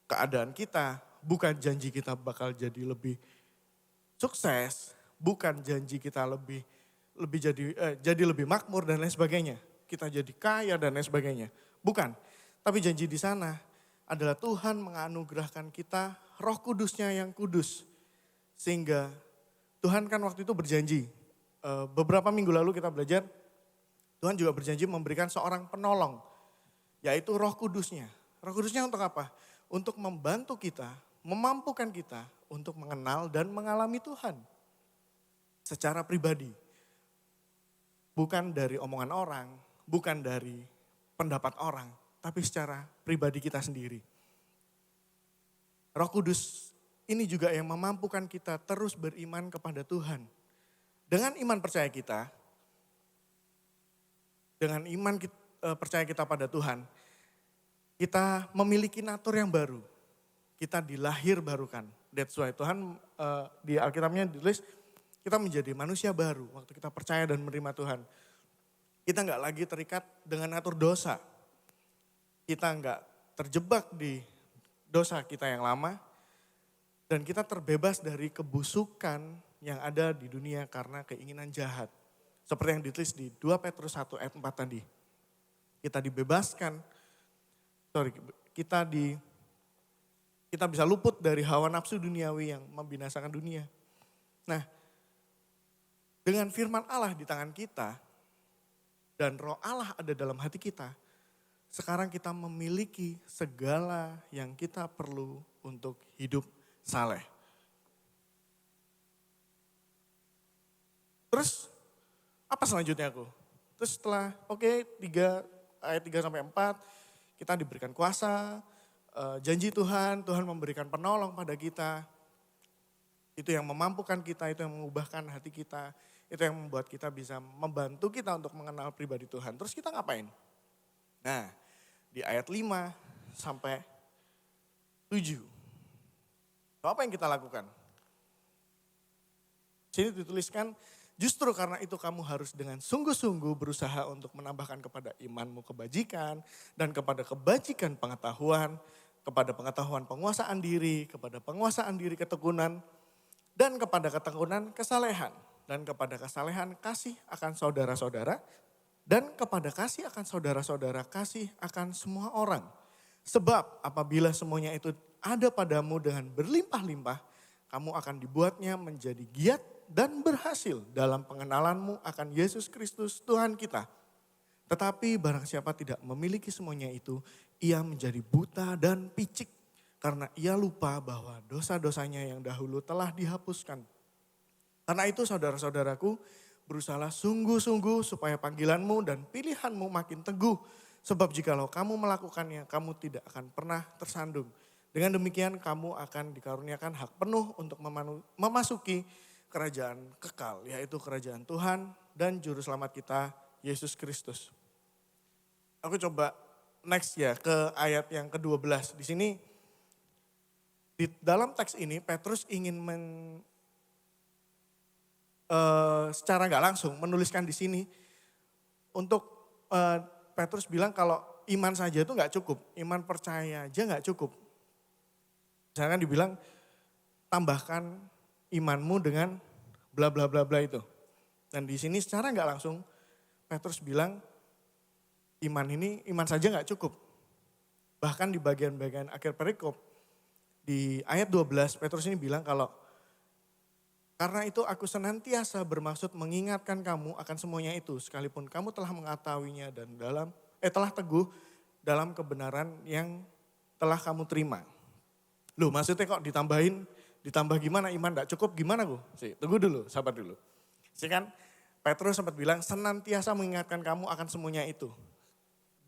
keadaan kita, bukan janji kita bakal jadi lebih sukses, bukan janji kita jadi lebih makmur dan lain sebagainya. Kita jadi kaya dan lain sebagainya. Bukan. Tapi janji di sana adalah Tuhan menganugerahkan kita Roh Kudusnya yang kudus. Sehingga Tuhan kan waktu itu berjanji. Beberapa minggu lalu kita belajar, Tuhan juga berjanji memberikan seorang penolong. Yaitu Roh Kudusnya. Roh Kudusnya untuk apa? Untuk membantu kita, memampukan kita untuk mengenal dan mengalami Tuhan. Secara pribadi. Bukan dari omongan orang, bukan dari pendapat orang, tapi secara pribadi kita sendiri. Roh Kudus ini juga yang memampukan kita terus beriman kepada Tuhan. Dengan iman percaya kita, percaya kita pada Tuhan, kita memiliki natur yang baru. Kita dilahir barukan. That's why Tuhan di Alkitabnya ditulis kita menjadi manusia baru waktu kita percaya dan menerima Tuhan. Kita nggak lagi terikat dengan natur dosa. Kita nggak terjebak di dosa kita yang lama. Dan kita terbebas dari kebusukan yang ada di dunia karena keinginan jahat. Seperti yang ditulis di 2 Petrus 1 ayat 4 tadi. Kita dibebaskan sorry, kita bisa luput dari hawa nafsu duniawi yang membinasakan dunia. Nah, dengan firman Allah di tangan kita dan roh Allah ada dalam hati kita, sekarang kita memiliki segala yang kita perlu untuk hidup saleh. Terus apa selanjutnya aku? Terus setelah ayat 3 sampai 4, kita diberikan kuasa, janji Tuhan memberikan penolong pada kita. Itu yang memampukan kita, itu yang mengubahkan hati kita, itu yang membuat kita bisa membantu kita untuk mengenal pribadi Tuhan. Terus kita ngapain? Nah, di ayat 5 sampai 7. Apa yang kita lakukan? Sini dituliskan, justru karena itu kamu harus dengan sungguh-sungguh berusaha untuk menambahkan kepada imanmu kebajikan dan kepada kebajikan pengetahuan, kepada pengetahuan penguasaan diri, kepada penguasaan diri ketekunan, dan kepada ketekunan kesalehan, dan kepada kesalehan kasih akan saudara-saudara, dan kepada kasih akan saudara-saudara kasih akan semua orang. Sebab apabila semuanya itu ada padamu dengan berlimpah-limpah, kamu akan dibuatnya menjadi giat dan berhasil dalam pengenalanmu akan Yesus Kristus Tuhan kita. Tetapi barang siapa tidak memiliki semuanya itu, ia menjadi buta dan picik karena ia lupa bahwa dosa-dosanya yang dahulu telah dihapuskan. Karena itu saudara-saudaraku, berusahalah sungguh-sungguh supaya panggilanmu dan pilihanmu makin teguh. Sebab jikalau kamu melakukannya, kamu tidak akan pernah tersandung. Dengan demikian kamu akan dikaruniakan hak penuh untuk memasuki kerajaan kekal, yaitu kerajaan Tuhan dan Juru Selamat kita, Yesus Kristus. Aku coba next ya ke ayat yang ke-12. Di sini, di dalam teks ini Petrus ingin secara nggak langsung menuliskan di sini untuk Petrus bilang kalau iman saja itu nggak cukup, iman percaya aja nggak cukup. Jangan dibilang tambahkan imanmu dengan bla bla bla bla itu. Dan di sini secara nggak langsung Petrus bilang iman saja nggak cukup. Bahkan di bagian-bagian akhir perikop di ayat 12 Petrus ini bilang kalau karena itu aku senantiasa bermaksud mengingatkan kamu akan semuanya itu sekalipun kamu telah mengetahuinya dan telah teguh dalam kebenaran yang telah kamu terima. Loh maksudnya kok ditambah gimana iman gak cukup gimana gue? Tunggu dulu, sabar dulu. Kan Petrus sempat bilang senantiasa mengingatkan kamu akan semuanya itu.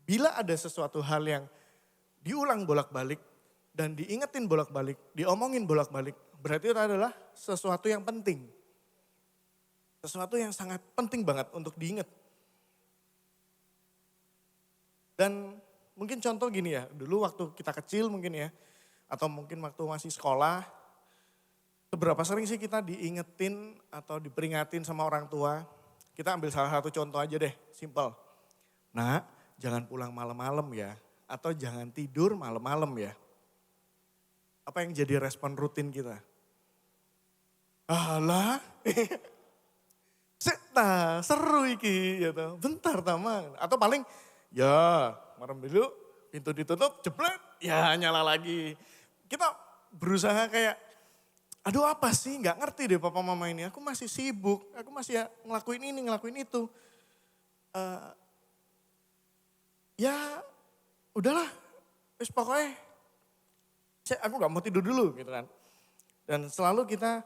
Bila ada sesuatu hal yang diulang bolak-balik dan diingetin bolak-balik, diomongin bolak-balik, berarti itu adalah sesuatu yang penting. Sesuatu yang sangat penting banget untuk diingat. Dan mungkin contoh gini ya, dulu waktu kita kecil mungkin ya, atau mungkin waktu masih sekolah, seberapa sering sih kita diingetin atau diperingatin sama orang tua. Kita ambil salah satu contoh aja deh, simple. Nah, jangan pulang malam-malam ya, atau jangan tidur malam-malam ya. Apa yang jadi respon rutin kita? Alah, seru iki, gitu. Bentar taman. Atau paling, ya merem dulu, pintu ditutup, jebret, ya nyala lagi. Kita berusaha kayak, aduh apa sih, gak ngerti deh papa mama ini. Aku masih sibuk, aku masih ngelakuin ini, ngelakuin itu. Ya udahlah, wis pokoknya aku gak mau tidur dulu gitu kan. Dan selalu kita,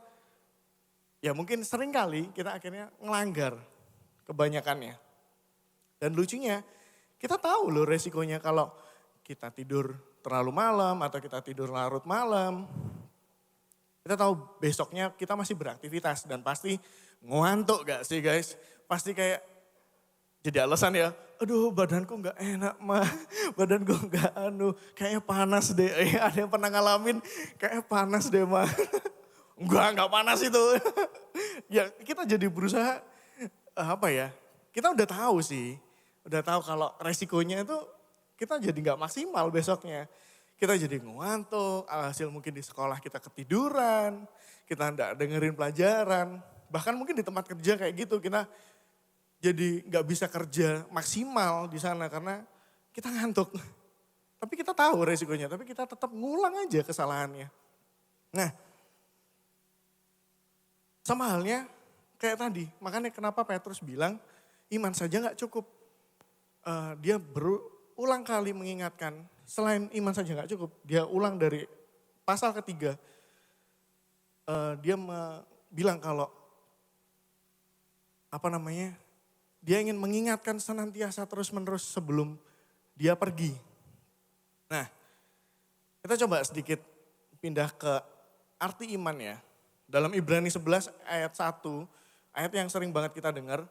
ya mungkin sering kali kita akhirnya ngelanggar kebanyakannya. Dan lucunya, kita tahu loh resikonya kalau kita tidur terlalu malam atau kita tidur larut malam. Kita tahu besoknya kita masih beraktivitas dan pasti ngantuk gak sih guys? Pasti kayak jadi alasan ya, aduh badanku gak enak mah, badanku gak kayaknya panas deh. Ada yang pernah ngalamin, kayaknya panas deh mah. Enggak panas itu. Ya kita jadi berusaha, kita udah tahu sih. Udah tahu kalau resikonya itu kita jadi gak maksimal besoknya. Kita jadi ngantuk, alhasil mungkin di sekolah kita ketiduran, kita gak dengerin pelajaran. Bahkan mungkin di tempat kerja kayak gitu kita jadi gak bisa kerja maksimal di sana karena kita ngantuk. Tapi kita tahu resikonya, tapi kita tetap ngulang aja kesalahannya. Nah, sama halnya kayak tadi, makanya kenapa Petrus bilang iman saja gak cukup. Dia berulang kali mengingatkan, selain iman saja gak cukup, dia ulang dari pasal ketiga. Dia bilang kalau dia ingin mengingatkan senantiasa terus-menerus sebelum dia pergi. Nah, kita coba sedikit pindah ke arti iman ya. Dalam Ibrani 11 ayat 1, ayat yang sering banget kita dengar.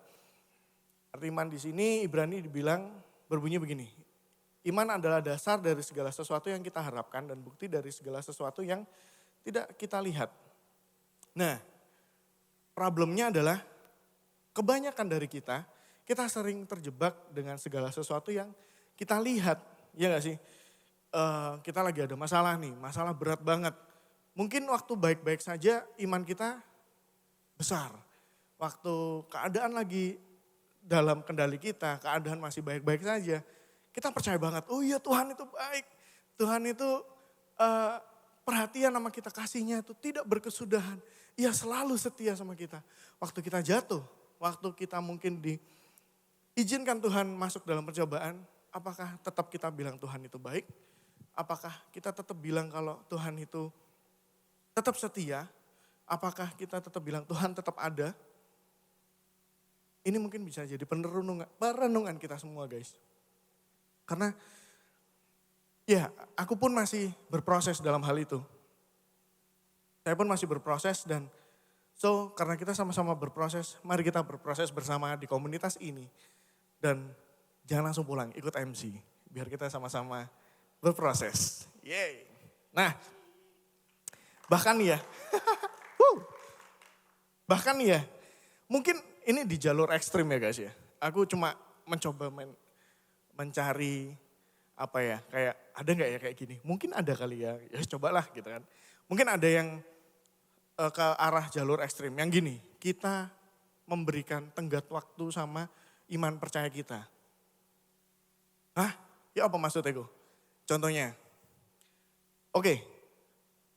Arti iman di sini Ibrani dibilang berbunyi begini. Iman adalah dasar dari segala sesuatu yang kita harapkan dan bukti dari segala sesuatu yang tidak kita lihat. Nah, problemnya adalah kebanyakan dari kita sering terjebak dengan segala sesuatu yang kita lihat. Ya gak sih? Kita lagi ada masalah nih, masalah berat banget. Mungkin waktu baik-baik saja iman kita besar. Waktu keadaan lagi dalam kendali kita, keadaan masih baik-baik saja. Kita percaya banget, oh iya Tuhan itu baik. Tuhan itu perhatian sama kita, kasihnya itu tidak berkesudahan. Ia selalu setia sama kita. Waktu kita jatuh, waktu kita mungkin diizinkan Tuhan masuk dalam percobaan, apakah tetap kita bilang Tuhan itu baik? Apakah kita tetap bilang kalau Tuhan itu tetap setia? Apakah kita tetap bilang Tuhan tetap ada? Ini mungkin bisa jadi perenungan kita semua guys. Karena ya aku pun masih berproses dalam hal itu. Saya pun masih berproses dan karena kita sama-sama berproses, mari kita berproses bersama di komunitas ini. Dan jangan langsung pulang, ikut MC. Biar kita sama-sama berproses. Yeay. Nah, bahkan ya, mungkin ini di jalur ekstrim ya guys ya. Aku cuma mencoba mencari kayak ada gak ya kayak gini. Mungkin ada kali ya cobalah gitu kan. Mungkin ada yang ke arah jalur ekstrim yang gini. Kita memberikan tenggat waktu sama iman percaya kita. Hah? Ya apa maksudnya gue? Contohnya, oke,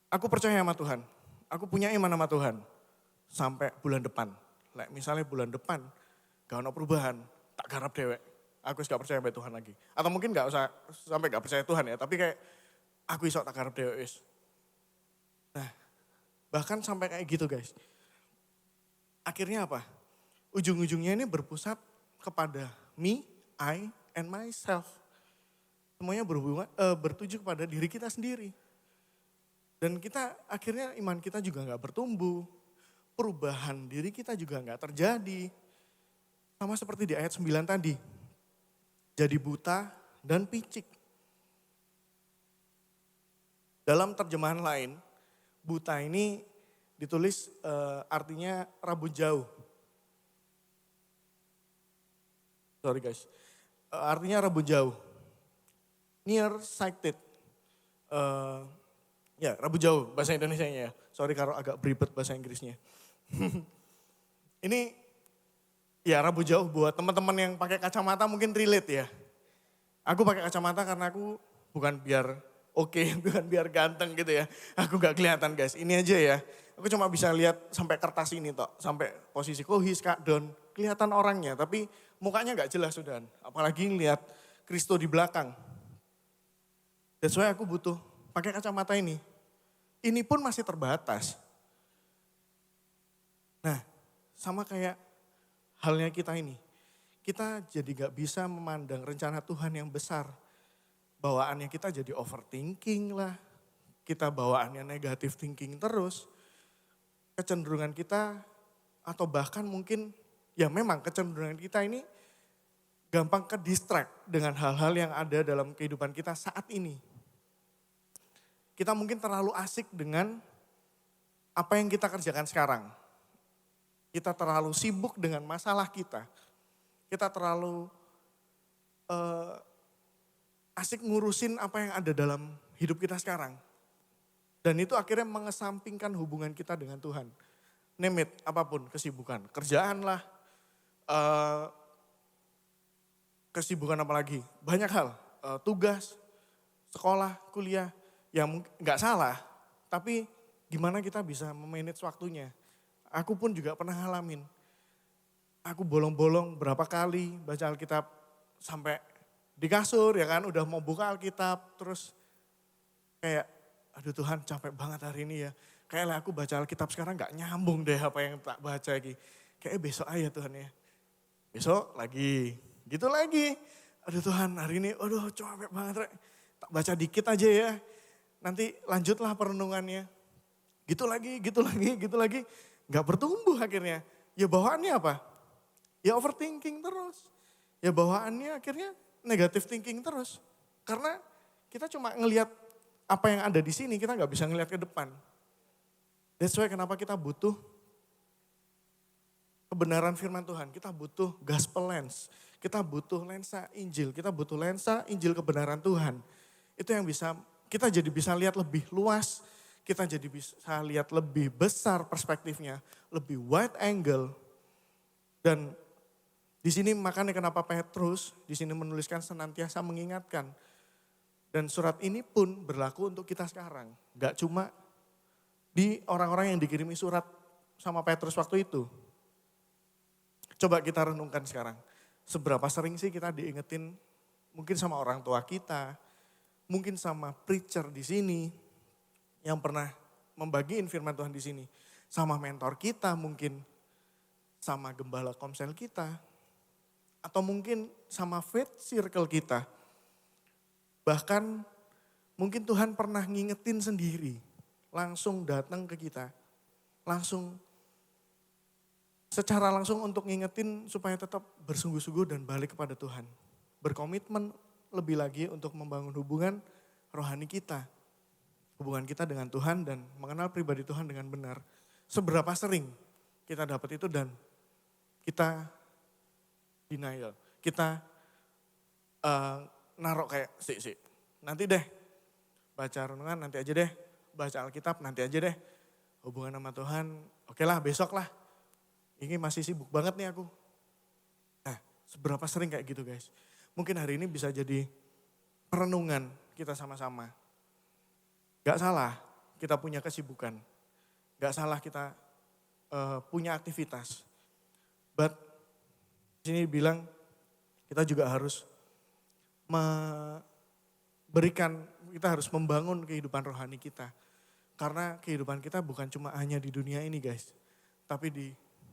aku percaya sama Tuhan. Aku punya iman sama Tuhan. Sampai bulan depan. Misalnya bulan depan, gak ada perubahan, tak garap dewek. Aku gak percaya sama Tuhan lagi. Atau mungkin gak usah sampai gak percaya Tuhan ya, tapi kayak aku iso tak garap dewek wis. Nah, bahkan sampai kayak gitu guys. Akhirnya apa? Ujung-ujungnya ini berpusat kepada me, I, and myself. Semuanya bertuju kepada diri kita sendiri. Dan kita akhirnya iman kita juga gak bertumbuh. Perubahan diri kita juga gak terjadi. Sama seperti di ayat 9 tadi. Jadi buta dan picik. Dalam terjemahan lain, buta ini ditulis artinya rabun jauh. Sorry guys. Artinya rabun jauh. Near sighted. Ya rabun jauh bahasa Indonesianya ya. Sorry kalau agak beribet bahasa Inggrisnya. Ini ya rabun jauh buat teman-teman yang pakai kacamata mungkin relate ya. Aku pakai kacamata karena aku bukan biar bukan biar ganteng gitu ya. Aku gak kelihatan guys, ini aja ya. Aku cuma bisa lihat sampai kertas ini toh. Sampai posisi kohis, kak, don. Kelihatan orangnya tapi mukanya gak jelas sudah. Apalagi lihat Kristo di belakang. That's why aku butuh pakai kacamata ini. Ini pun masih terbatas. Nah, sama kayak halnya kita ini. Kita jadi gak bisa memandang rencana Tuhan yang besar. Bawaannya kita jadi overthinking lah. Kita bawaannya negative thinking terus. Kecenderungan kita atau bahkan mungkin ya memang kecenderungan kita ini gampang ke distract dengan hal-hal yang ada dalam kehidupan kita saat ini. Kita mungkin terlalu asik dengan apa yang kita kerjakan sekarang. Kita terlalu sibuk dengan masalah kita. Kita terlalu asik ngurusin apa yang ada dalam hidup kita sekarang. Dan itu akhirnya mengesampingkan hubungan kita dengan Tuhan. Name it, apapun, kesibukan. Kerjaan lah, kesibukan apa lagi, banyak hal, tugas, sekolah, kuliah, ya nggak salah. Tapi gimana kita bisa memanage waktunya. Aku pun juga pernah ngalamin. Aku bolong-bolong berapa kali baca Alkitab sampai di kasur ya kan, udah mau buka Alkitab terus kayak aduh Tuhan capek banget hari ini ya. Kayaknya aku baca Alkitab sekarang gak nyambung deh apa yang tak baca lagi. Kayaknya besok aja Tuhan ya. Besok lagi, gitu lagi. Aduh Tuhan hari ini aduh capek banget Rek. Tak baca dikit aja ya. Nanti lanjutlah perenungannya. Gitu lagi, gitu lagi, gitu lagi. Gak bertumbuh akhirnya. Ya bawaannya apa? Ya overthinking terus. Ya bawaannya akhirnya negative thinking terus. Karena kita cuma ngelihat apa yang ada di sini, kita gak bisa ngelihat ke depan. That's why kenapa kita butuh kebenaran firman Tuhan. Kita butuh gospel lens. Kita butuh lensa Injil. Kita butuh lensa Injil kebenaran Tuhan. Itu yang bisa, kita jadi bisa lihat lebih luas. Kita jadi bisa lihat lebih besar perspektifnya. Lebih wide angle. Dan di sini makanya kenapa Petrus di sini menuliskan senantiasa mengingatkan. Dan surat ini pun berlaku untuk kita sekarang. Gak cuma di orang-orang yang dikirimi surat sama Petrus waktu itu. Coba kita renungkan sekarang. Seberapa sering sih kita diingetin mungkin sama orang tua kita, mungkin sama preacher di sini yang pernah membagiin firman Tuhan di sini, sama mentor kita mungkin, sama gembala komsel kita, atau mungkin sama faith circle kita. Bahkan mungkin Tuhan pernah ngingetin sendiri, langsung datang ke kita, langsung secara langsung untuk ngingetin supaya tetap bersungguh-sungguh dan balik kepada Tuhan. Berkomitmen lebih lagi untuk membangun hubungan rohani kita. Hubungan kita dengan Tuhan dan mengenal pribadi Tuhan dengan benar. Seberapa sering kita dapat itu dan kita denial. Kita naruh kayak nanti deh baca renungan nanti aja deh. Baca Alkitab nanti aja deh. Hubungan sama Tuhan oke lah besok lah. Ini masih sibuk banget nih aku. Nah seberapa sering kayak gitu guys. Mungkin hari ini bisa jadi perenungan kita sama-sama. Gak salah kita punya kesibukan. Gak salah kita punya aktivitas. But di sini bilang kita juga harus kita harus membangun kehidupan rohani kita. Karena kehidupan kita bukan cuma hanya di dunia ini guys. Tapi di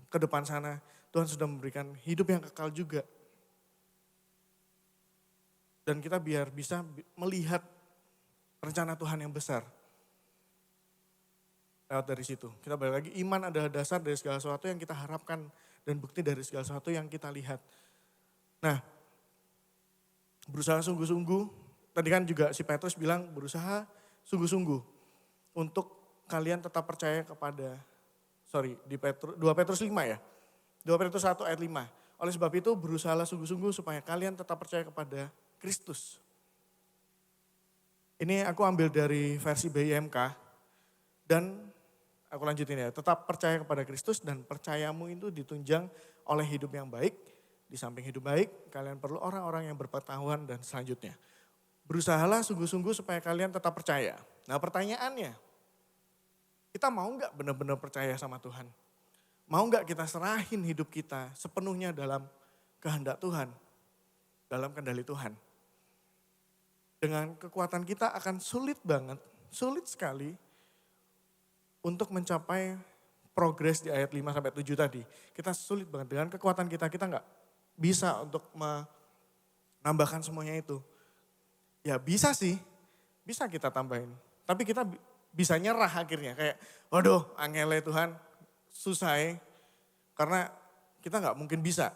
ke depan sana Tuhan sudah memberikan hidup yang kekal juga. Dan kita biar bisa melihat rencana Tuhan yang besar. Lewat dari situ. Kita balik lagi, iman adalah dasar dari segala sesuatu yang kita harapkan. Dan bukti dari segala sesuatu yang kita lihat. Nah, berusaha sungguh-sungguh. Tadi kan juga si Petrus bilang berusaha sungguh-sungguh. Untuk kalian tetap percaya kepada, di 2 Petrus 5 ya. 2 Petrus 1 ayat 5. Oleh sebab itu berusahalah sungguh-sungguh supaya kalian tetap percaya kepada Kristus. Ini aku ambil dari versi BIMK dan aku lanjutin ya. Tetap percaya kepada Kristus dan percayamu itu ditunjang oleh hidup yang baik. Di samping hidup baik, kalian perlu orang-orang yang berpengetahuan dan selanjutnya. Berusahalah sungguh-sungguh supaya kalian tetap percaya. Nah pertanyaannya, kita mau gak benar-benar percaya sama Tuhan? Mau gak kita serahin hidup kita sepenuhnya dalam kehendak Tuhan? Dalam kendali Tuhan? Dengan kekuatan kita akan sulit banget, sulit sekali untuk mencapai progres di ayat 5-7 tadi. Kita sulit banget dengan kekuatan kita gak bisa untuk menambahkan semuanya itu. Ya bisa sih, bisa kita tambahin. Tapi kita bisa nyerah akhirnya kayak, waduh angele Tuhan susah ya. Karena kita gak mungkin bisa.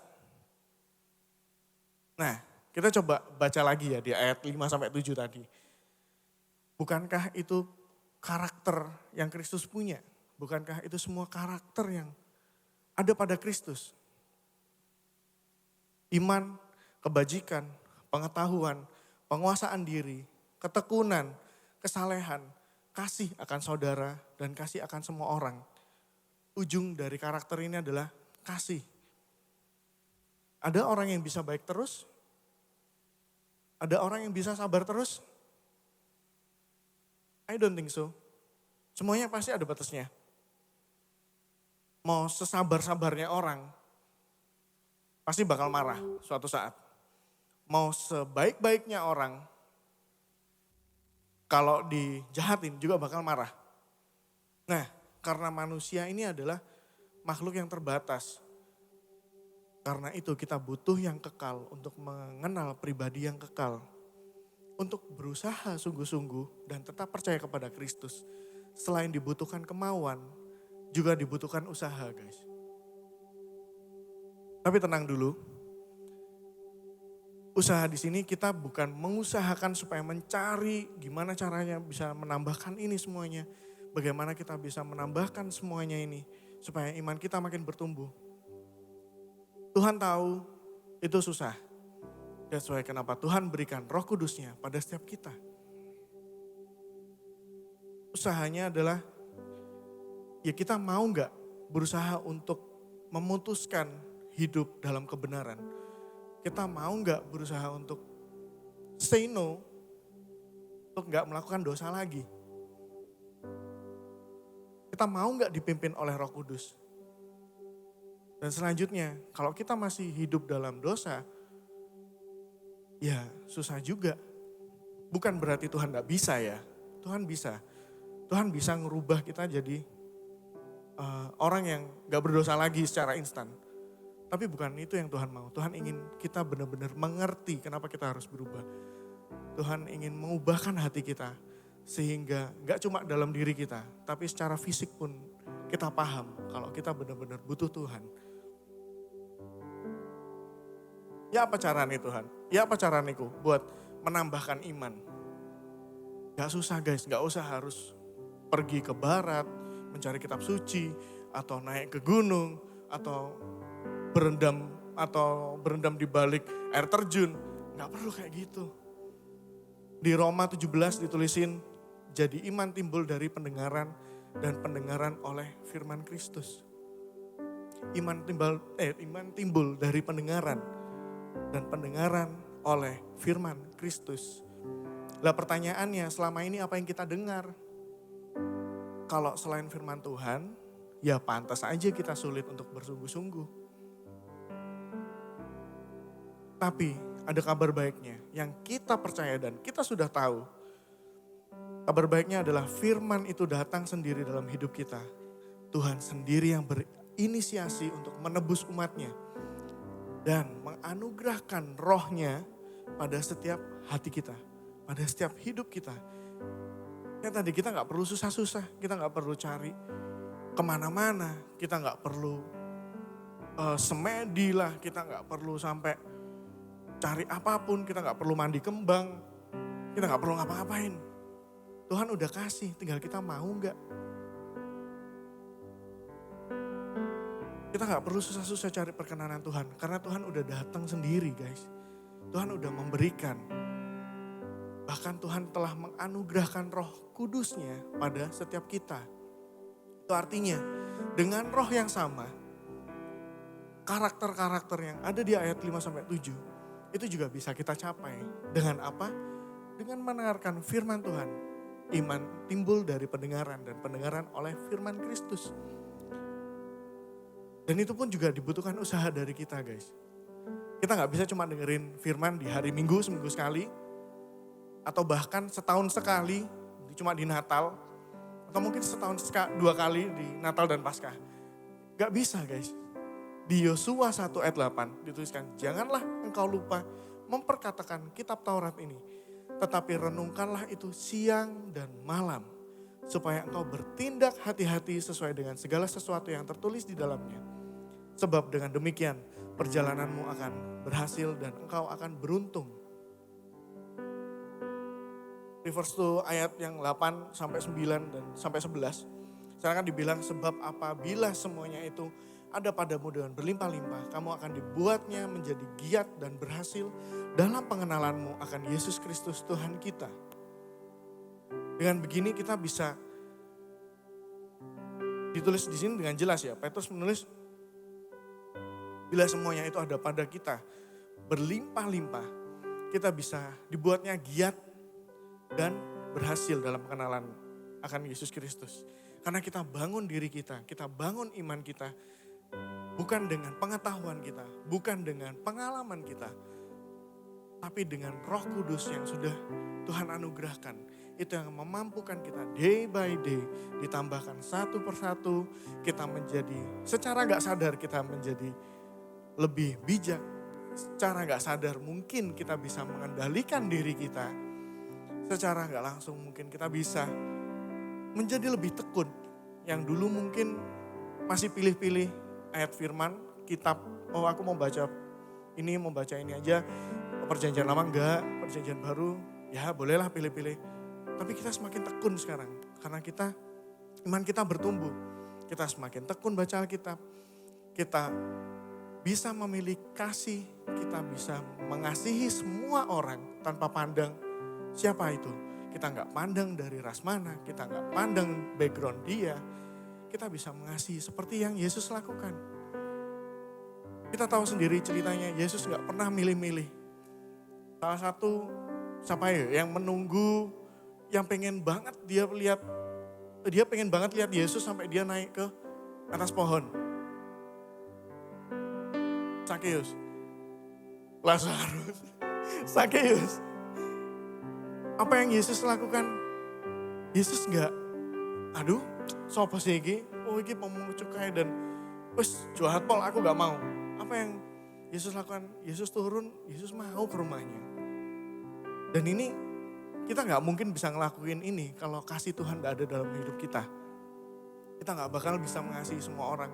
Nah kita coba baca lagi ya di ayat 5-7 tadi. Bukankah itu karakter yang Kristus punya? Bukankah itu semua karakter yang ada pada Kristus? Iman, kebajikan, pengetahuan, penguasaan diri, ketekunan, kesalehan, kasih akan saudara dan kasih akan semua orang. Ujung dari karakter ini adalah kasih. Ada orang yang bisa baik terus, ada orang yang bisa sabar terus, I don't think so. Semuanya pasti ada batasnya. Mau sesabar-sabarnya orang, pasti bakal marah suatu saat. Mau sebaik-baiknya orang, kalau dijahatin juga bakal marah. Nah, karena manusia ini adalah makhluk yang terbatas. Karena itu kita butuh yang kekal untuk mengenal pribadi yang kekal. Untuk berusaha sungguh-sungguh dan tetap percaya kepada Kristus. Selain dibutuhkan kemauan, juga dibutuhkan usaha, guys. Tapi tenang dulu. Usaha di sini kita bukan mengusahakan supaya mencari gimana caranya bisa menambahkan ini semuanya. Bagaimana kita bisa menambahkan semuanya ini supaya iman kita makin bertumbuh. Tuhan tahu itu susah. That's why kenapa Tuhan berikan Roh Kudusnya pada setiap kita. Usahanya adalah ya kita mau gak berusaha untuk memutuskan hidup dalam kebenaran. Kita mau gak berusaha untuk say no, untuk gak melakukan dosa lagi. Kita mau gak dipimpin oleh Roh Kudus. Dan selanjutnya, kalau kita masih hidup dalam dosa, ya susah juga. Bukan berarti Tuhan gak bisa ya, Tuhan bisa. Tuhan bisa ngerubah kita jadi orang yang gak berdosa lagi secara instan. Tapi bukan itu yang Tuhan mau. Tuhan ingin kita benar-benar mengerti kenapa kita harus berubah. Tuhan ingin mengubahkan hati kita. Sehingga gak cuma dalam diri kita. Tapi secara fisik pun kita paham kalau kita benar-benar butuh Tuhan. Ya apa caranya Tuhan? Ya apa caranya buat menambahkan iman? Gak susah guys, gak usah harus pergi ke barat, mencari kitab suci, atau naik ke gunung, atau berendam di balik air terjun. Gak perlu kayak gitu. Di Roma 17 ditulisin, jadi iman timbul dari pendengaran dan pendengaran oleh firman Kristus. Iman timbul dari pendengaran dan pendengaran oleh firman Kristus. Lah pertanyaannya, selama ini apa yang kita dengar? Kalau selain firman Tuhan, ya pantas aja kita sulit untuk bersungguh-sungguh. Tapi ada kabar baiknya yang kita percaya dan kita sudah tahu. Kabar baiknya adalah firman itu datang sendiri dalam hidup kita. Tuhan sendiri yang berinisiasi untuk menebus umatnya. Dan menganugerahkan rohnya pada setiap hati kita. Pada setiap hidup kita. Ya tadi kita gak perlu susah-susah. Kita gak perlu cari kemana-mana. Kita gak perlu semedi lah. Kita gak perlu sampai cari apapun, kita gak perlu mandi kembang, kita gak perlu ngapa-ngapain. Tuhan udah kasih, tinggal kita mau gak. Kita gak perlu susah-susah cari perkenanan Tuhan, karena Tuhan udah datang sendiri guys. Tuhan udah memberikan. Bahkan Tuhan telah menganugerahkan Roh Kudusnya pada setiap kita. Itu artinya, dengan roh yang sama, karakter-karakter yang ada di ayat 5-7, itu juga bisa kita capai. Dengan apa? Dengan mendengarkan firman Tuhan. Iman timbul dari pendengaran dan pendengaran oleh firman Kristus. Dan itu pun juga dibutuhkan usaha dari kita guys. Kita gak bisa cuma dengerin firman di hari Minggu seminggu sekali. Atau bahkan setahun sekali cuma di Natal. Atau mungkin setahun 2 kali di Natal dan Paskah. Gak bisa guys. Di Yosua 1 ayat 8 dituliskan, janganlah engkau lupa memperkatakan kitab Taurat ini. Tetapi renungkanlah itu siang dan malam. Supaya engkau bertindak hati-hati sesuai dengan segala sesuatu yang tertulis di dalamnya. Sebab dengan demikian perjalananmu akan berhasil dan engkau akan beruntung. Reverse to ayat yang 8 sampai 9 dan sampai 11. Sekarang kan dibilang sebab apabila semuanya itu ada padamu dengan berlimpah-limpah, kamu akan dibuatnya menjadi giat dan berhasil dalam pengenalanmu akan Yesus Kristus Tuhan kita. Dengan begini kita bisa ditulis di sini dengan jelas ya. Petrus menulis, bila semuanya itu ada pada kita berlimpah-limpah, kita bisa dibuatnya giat dan berhasil dalam pengenalan akan Yesus Kristus. Karena kita bangun diri kita bangun iman kita. Bukan dengan pengetahuan kita, bukan dengan pengalaman kita. Tapi dengan Roh Kudus yang sudah Tuhan anugerahkan. Itu yang memampukan kita day by day. Ditambahkan satu persatu kita menjadi, secara gak sadar kita menjadi lebih bijak. Secara gak sadar mungkin kita bisa mengendalikan diri kita. Secara gak langsung mungkin kita bisa menjadi lebih tekun. Yang dulu mungkin masih pilih-pilih ayat firman, kitab, oh aku mau baca ini aja. Perjanjian lama enggak, perjanjian baru, ya bolehlah pilih-pilih. Tapi kita semakin tekun sekarang. Karena iman kita bertumbuh. Kita semakin tekun baca Alkitab. Kita bisa memilih kasih, kita bisa mengasihi semua orang tanpa pandang siapa itu. Kita nggak pandang dari ras mana, kita nggak pandang background dia. Kita bisa mengasihi seperti yang Yesus lakukan. Kita tahu sendiri ceritanya, Yesus nggak pernah milih-milih. Salah satu siapa ya yang menunggu, yang pengen banget dia pengen banget lihat Yesus sampai dia naik ke atas pohon. Sakeus, Lazarus, Sakeus. Apa yang Yesus lakukan? Yesus enggak, aduh, sopo sih iki? Oh iki pemungut cukai dan wes jahat pol, aku gak mau. Apa yang Yesus lakukan? Yesus turun, Yesus mau ke rumahnya. Dan ini kita gak mungkin bisa ngelakuin ini kalau kasih Tuhan gak ada dalam hidup kita. Kita gak bakal bisa mengasihi semua orang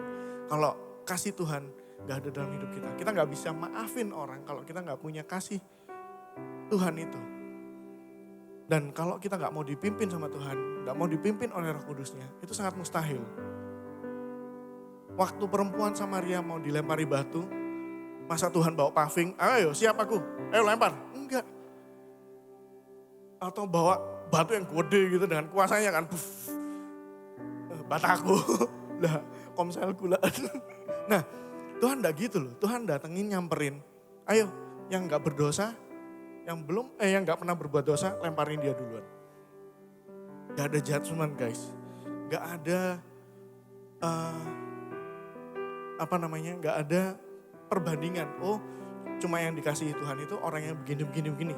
kalau kasih Tuhan gak ada dalam hidup kita. Kita gak bisa maafin orang kalau kita gak punya kasih Tuhan itu. Dan kalau kita gak mau dipimpin sama Tuhan, gak mau dipimpin oleh Roh Kudusnya, itu sangat mustahil. Waktu perempuan Samaria mau dilempari batu, masa Tuhan bawa paving, ayo siap aku, ayo lempar. Enggak. Atau bawa batu yang gede gitu dengan kuasanya kan, puff, bataku, lah komsel gula. Nah Tuhan enggak gitu loh, Tuhan datengin nyamperin, ayo yang gak berdosa, yang gak pernah berbuat dosa, lemparin dia duluan. Gak ada judgment guys, gak ada gak ada perbandingan. Oh cuma yang dikasihi Tuhan itu orang yang begini,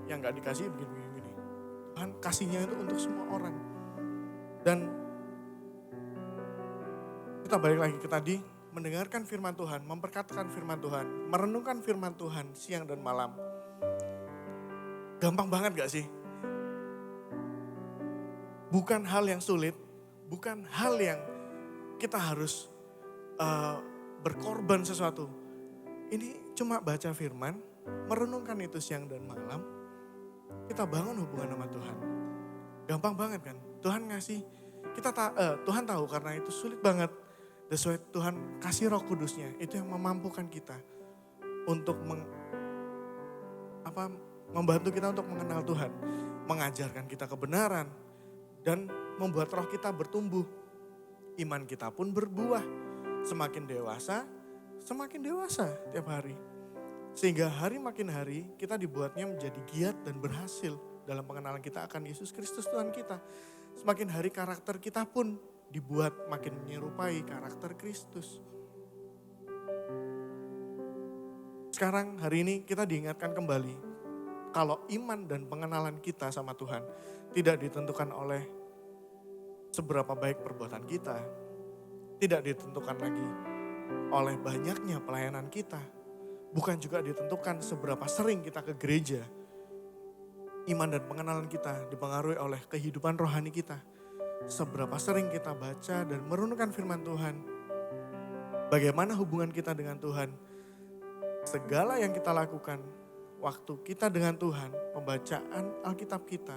yang gak dikasihi begini. Tuhan kasihnya itu untuk semua orang. Dan kita balik lagi ke tadi, mendengarkan firman Tuhan, memperkatakan firman Tuhan, merenungkan firman Tuhan siang dan malam. Gampang banget gak sih? Bukan hal yang sulit, bukan hal yang kita harus berkorban sesuatu. Ini cuma baca firman, merenungkan itu siang dan malam, kita bangun hubungan sama Tuhan. Gampang banget kan? Tuhan ngasih, Tuhan tahu karena itu sulit banget. That's why Tuhan kasih Roh Kudusnya, itu yang memampukan kita untuk membantu kita untuk mengenal Tuhan, mengajarkan kita kebenaran, dan membuat roh kita bertumbuh. Iman kita pun berbuah, semakin dewasa tiap hari. Sehingga hari makin hari kita dibuatnya menjadi giat dan berhasil dalam pengenalan kita akan Yesus Kristus Tuhan kita. Semakin hari karakter kita pun dibuat makin menyerupai karakter Kristus. Sekarang hari ini kita diingatkan kembali kalau iman dan pengenalan kita sama Tuhan tidak ditentukan oleh seberapa baik perbuatan kita. Tidak ditentukan lagi oleh banyaknya pelayanan kita. Bukan juga ditentukan seberapa sering kita ke gereja. Iman dan pengenalan kita dipengaruhi oleh kehidupan rohani kita. Seberapa sering kita baca dan merenungkan firman Tuhan. Bagaimana hubungan kita dengan Tuhan. Segala yang kita lakukan, waktu kita dengan Tuhan, pembacaan Alkitab kita,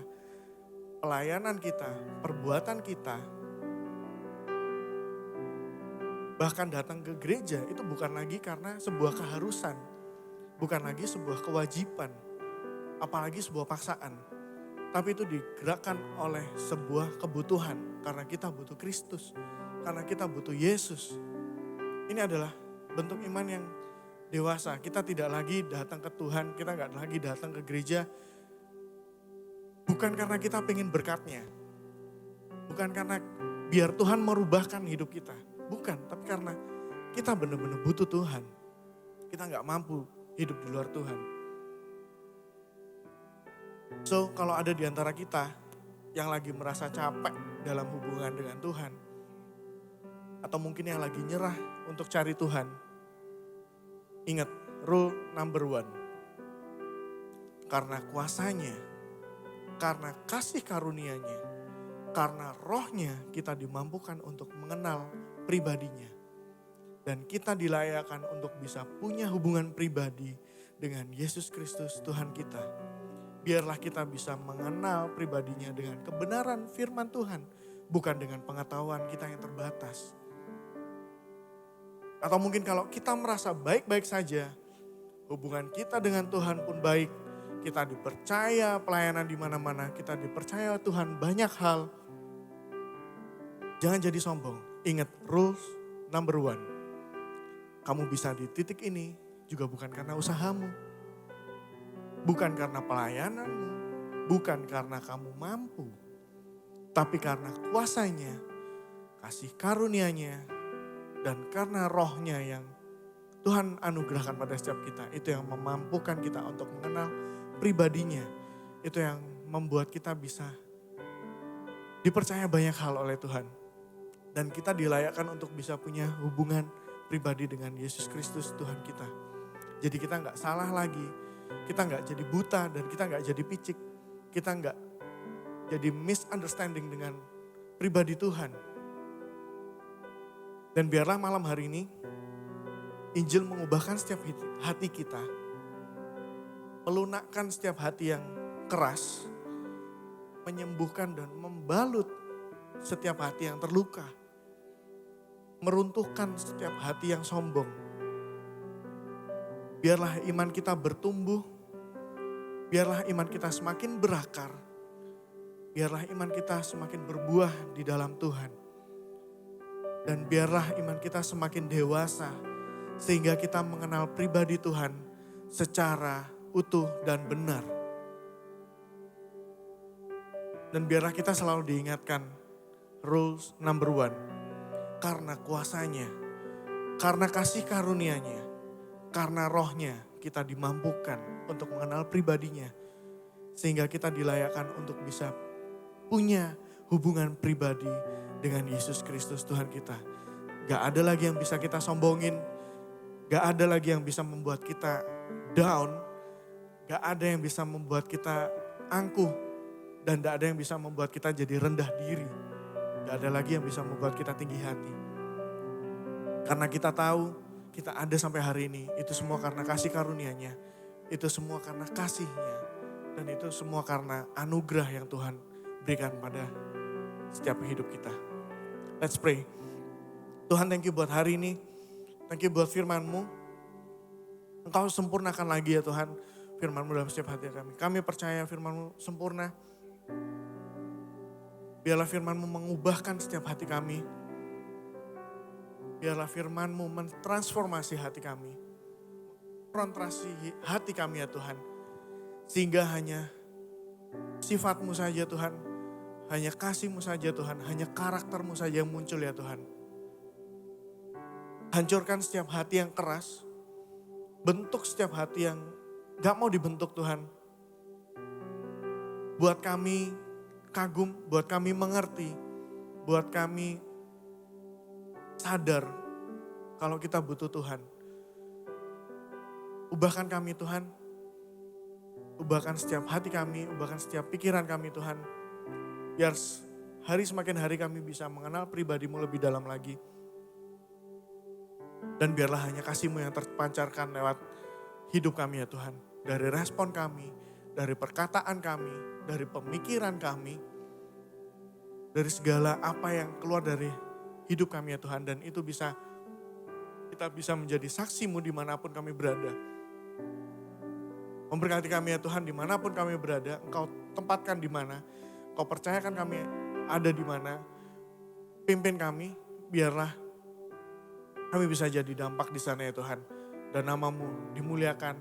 pelayanan kita, perbuatan kita, bahkan datang ke gereja itu bukan lagi karena sebuah keharusan, bukan lagi sebuah kewajiban, apalagi sebuah paksaan. Tapi itu digerakkan oleh sebuah kebutuhan karena kita butuh Kristus, karena kita butuh Yesus. Ini adalah bentuk iman yang dewasa. Kita tidak lagi datang ke Tuhan, kita nggak lagi datang ke gereja Bukan karena kita pengen berkatnya. Bukan karena biar Tuhan merubahkan hidup kita. Bukan, tapi karena kita benar-benar butuh Tuhan. Kita gak mampu hidup di luar Tuhan. So, kalau ada di antara kita yang lagi merasa capek dalam hubungan dengan Tuhan, atau mungkin yang lagi nyerah untuk cari Tuhan, ingat rule number 1. Karena kuasanya, karena kasih karunia-Nya, karena rohnya kita dimampukan untuk mengenal pribadinya. Dan kita dilayakkan untuk bisa punya hubungan pribadi dengan Yesus Kristus Tuhan kita. Biarlah kita bisa mengenal pribadinya dengan kebenaran firman Tuhan. Bukan dengan pengetahuan kita yang terbatas. Atau mungkin kalau kita merasa baik-baik saja, hubungan kita dengan Tuhan pun baik. Kita dipercaya pelayanan di mana-mana, kita dipercaya Tuhan banyak hal. Jangan jadi sombong. Ingat rules number 1. Kamu bisa di titik ini juga bukan karena usahamu. Bukan karena pelayananmu. Bukan karena kamu mampu. Tapi karena kuasanya, kasih karunia-Nya, dan karena rohnya yang Tuhan anugerahkan pada setiap kita. Itu yang memampukan kita untuk mengenal pribadinya. Itu yang membuat kita bisa dipercaya banyak hal oleh Tuhan. Dan kita dilayakkan untuk bisa punya hubungan pribadi dengan Yesus Kristus Tuhan kita. Jadi kita gak salah lagi. Kita gak jadi buta dan kita gak jadi picik. Kita gak jadi misunderstanding dengan pribadi Tuhan. Dan biarlah malam hari ini Injil mengubahkan setiap hati kita. Melunakkan setiap hati yang keras. Menyembuhkan dan membalut setiap hati yang terluka. Meruntuhkan setiap hati yang sombong. Biarlah iman kita bertumbuh. Biarlah iman kita semakin berakar. Biarlah iman kita semakin berbuah di dalam Tuhan. Dan biarlah iman kita semakin dewasa. Sehingga kita mengenal pribadi Tuhan secara utuh dan benar. Dan biarlah kita selalu diingatkan rules number 1. Karena kuasanya, karena kasih karunia-Nya, karena rohnya kita dimampukan untuk mengenal pribadinya. Sehingga kita dilayakkan untuk bisa punya hubungan pribadi dengan Yesus Kristus Tuhan kita. Gak ada lagi yang bisa kita sombongin, gak ada lagi yang bisa membuat kita down, gak ada yang bisa membuat kita angkuh, dan gak ada yang bisa membuat kita jadi rendah diri. Gak ada lagi yang bisa membuat kita tinggi hati. Karena kita tahu kita ada sampai hari ini. Itu semua karena kasih karunia-Nya. Itu semua karena kasih-Nya. Dan itu semua karena anugerah yang Tuhan berikan pada setiap hidup kita. Let's pray. Tuhan, thank you buat hari ini. Thank you buat firman-Mu. Engkau sempurnakan lagi ya Tuhan firman-Mu dalam setiap hati kami. Kami percaya firman-Mu sempurna. Biarlah firman-Mu mengubahkan setiap hati kami. Biarlah firman-Mu mentransformasi hati kami. Konsentrasi hati kami ya Tuhan. Sehingga hanya sifat-Mu saja Tuhan. Hanya kasih-Mu saja Tuhan. Hanya karakter-Mu saja yang muncul ya Tuhan. Hancurkan setiap hati yang keras. Bentuk setiap hati yang gak mau dibentuk Tuhan. Buat kami kagum, buat kami mengerti, buat kami sadar kalau kita butuh Tuhan. Ubahkan kami Tuhan, ubahkan setiap hati kami, ubahkan setiap pikiran kami Tuhan. Biar hari semakin hari kami bisa mengenal pribadi-Mu lebih dalam lagi. Dan biarlah hanya kasih-Mu yang terpancarkan lewat hidup kami ya Tuhan. Dari respon kami, dari perkataan kami, dari pemikiran kami, dari segala apa yang keluar dari hidup kami ya Tuhan. Dan itu bisa, kita bisa menjadi saksi-Mu dimanapun kami berada. Memberkati kami ya Tuhan dimanapun kami berada, Engkau tempatkan di mana, Engkau percayakan kami ada di mana. Pimpin kami, biarlah kami bisa jadi dampak di sana ya Tuhan. Dan nama-Mu dimuliakan,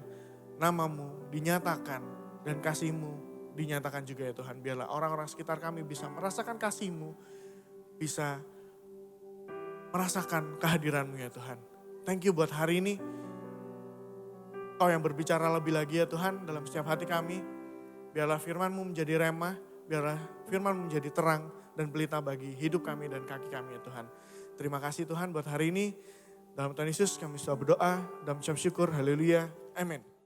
nama-Mu dinyatakan, dan kasih-Mu dinyatakan juga ya Tuhan. Biarlah orang-orang sekitar kami bisa merasakan kasih-Mu, bisa merasakan kehadiran-Mu ya Tuhan. Thank you buat hari ini. Kau yang berbicara lebih lagi ya Tuhan dalam setiap hati kami. Biarlah firman-Mu menjadi remah, biarlah firman-Mu menjadi terang dan pelita bagi hidup kami dan kaki kami ya Tuhan. Terima kasih Tuhan buat hari ini. Dalam Tuhan Yesus kami sudah berdoa, dalam ucap syukur, haleluya, amin.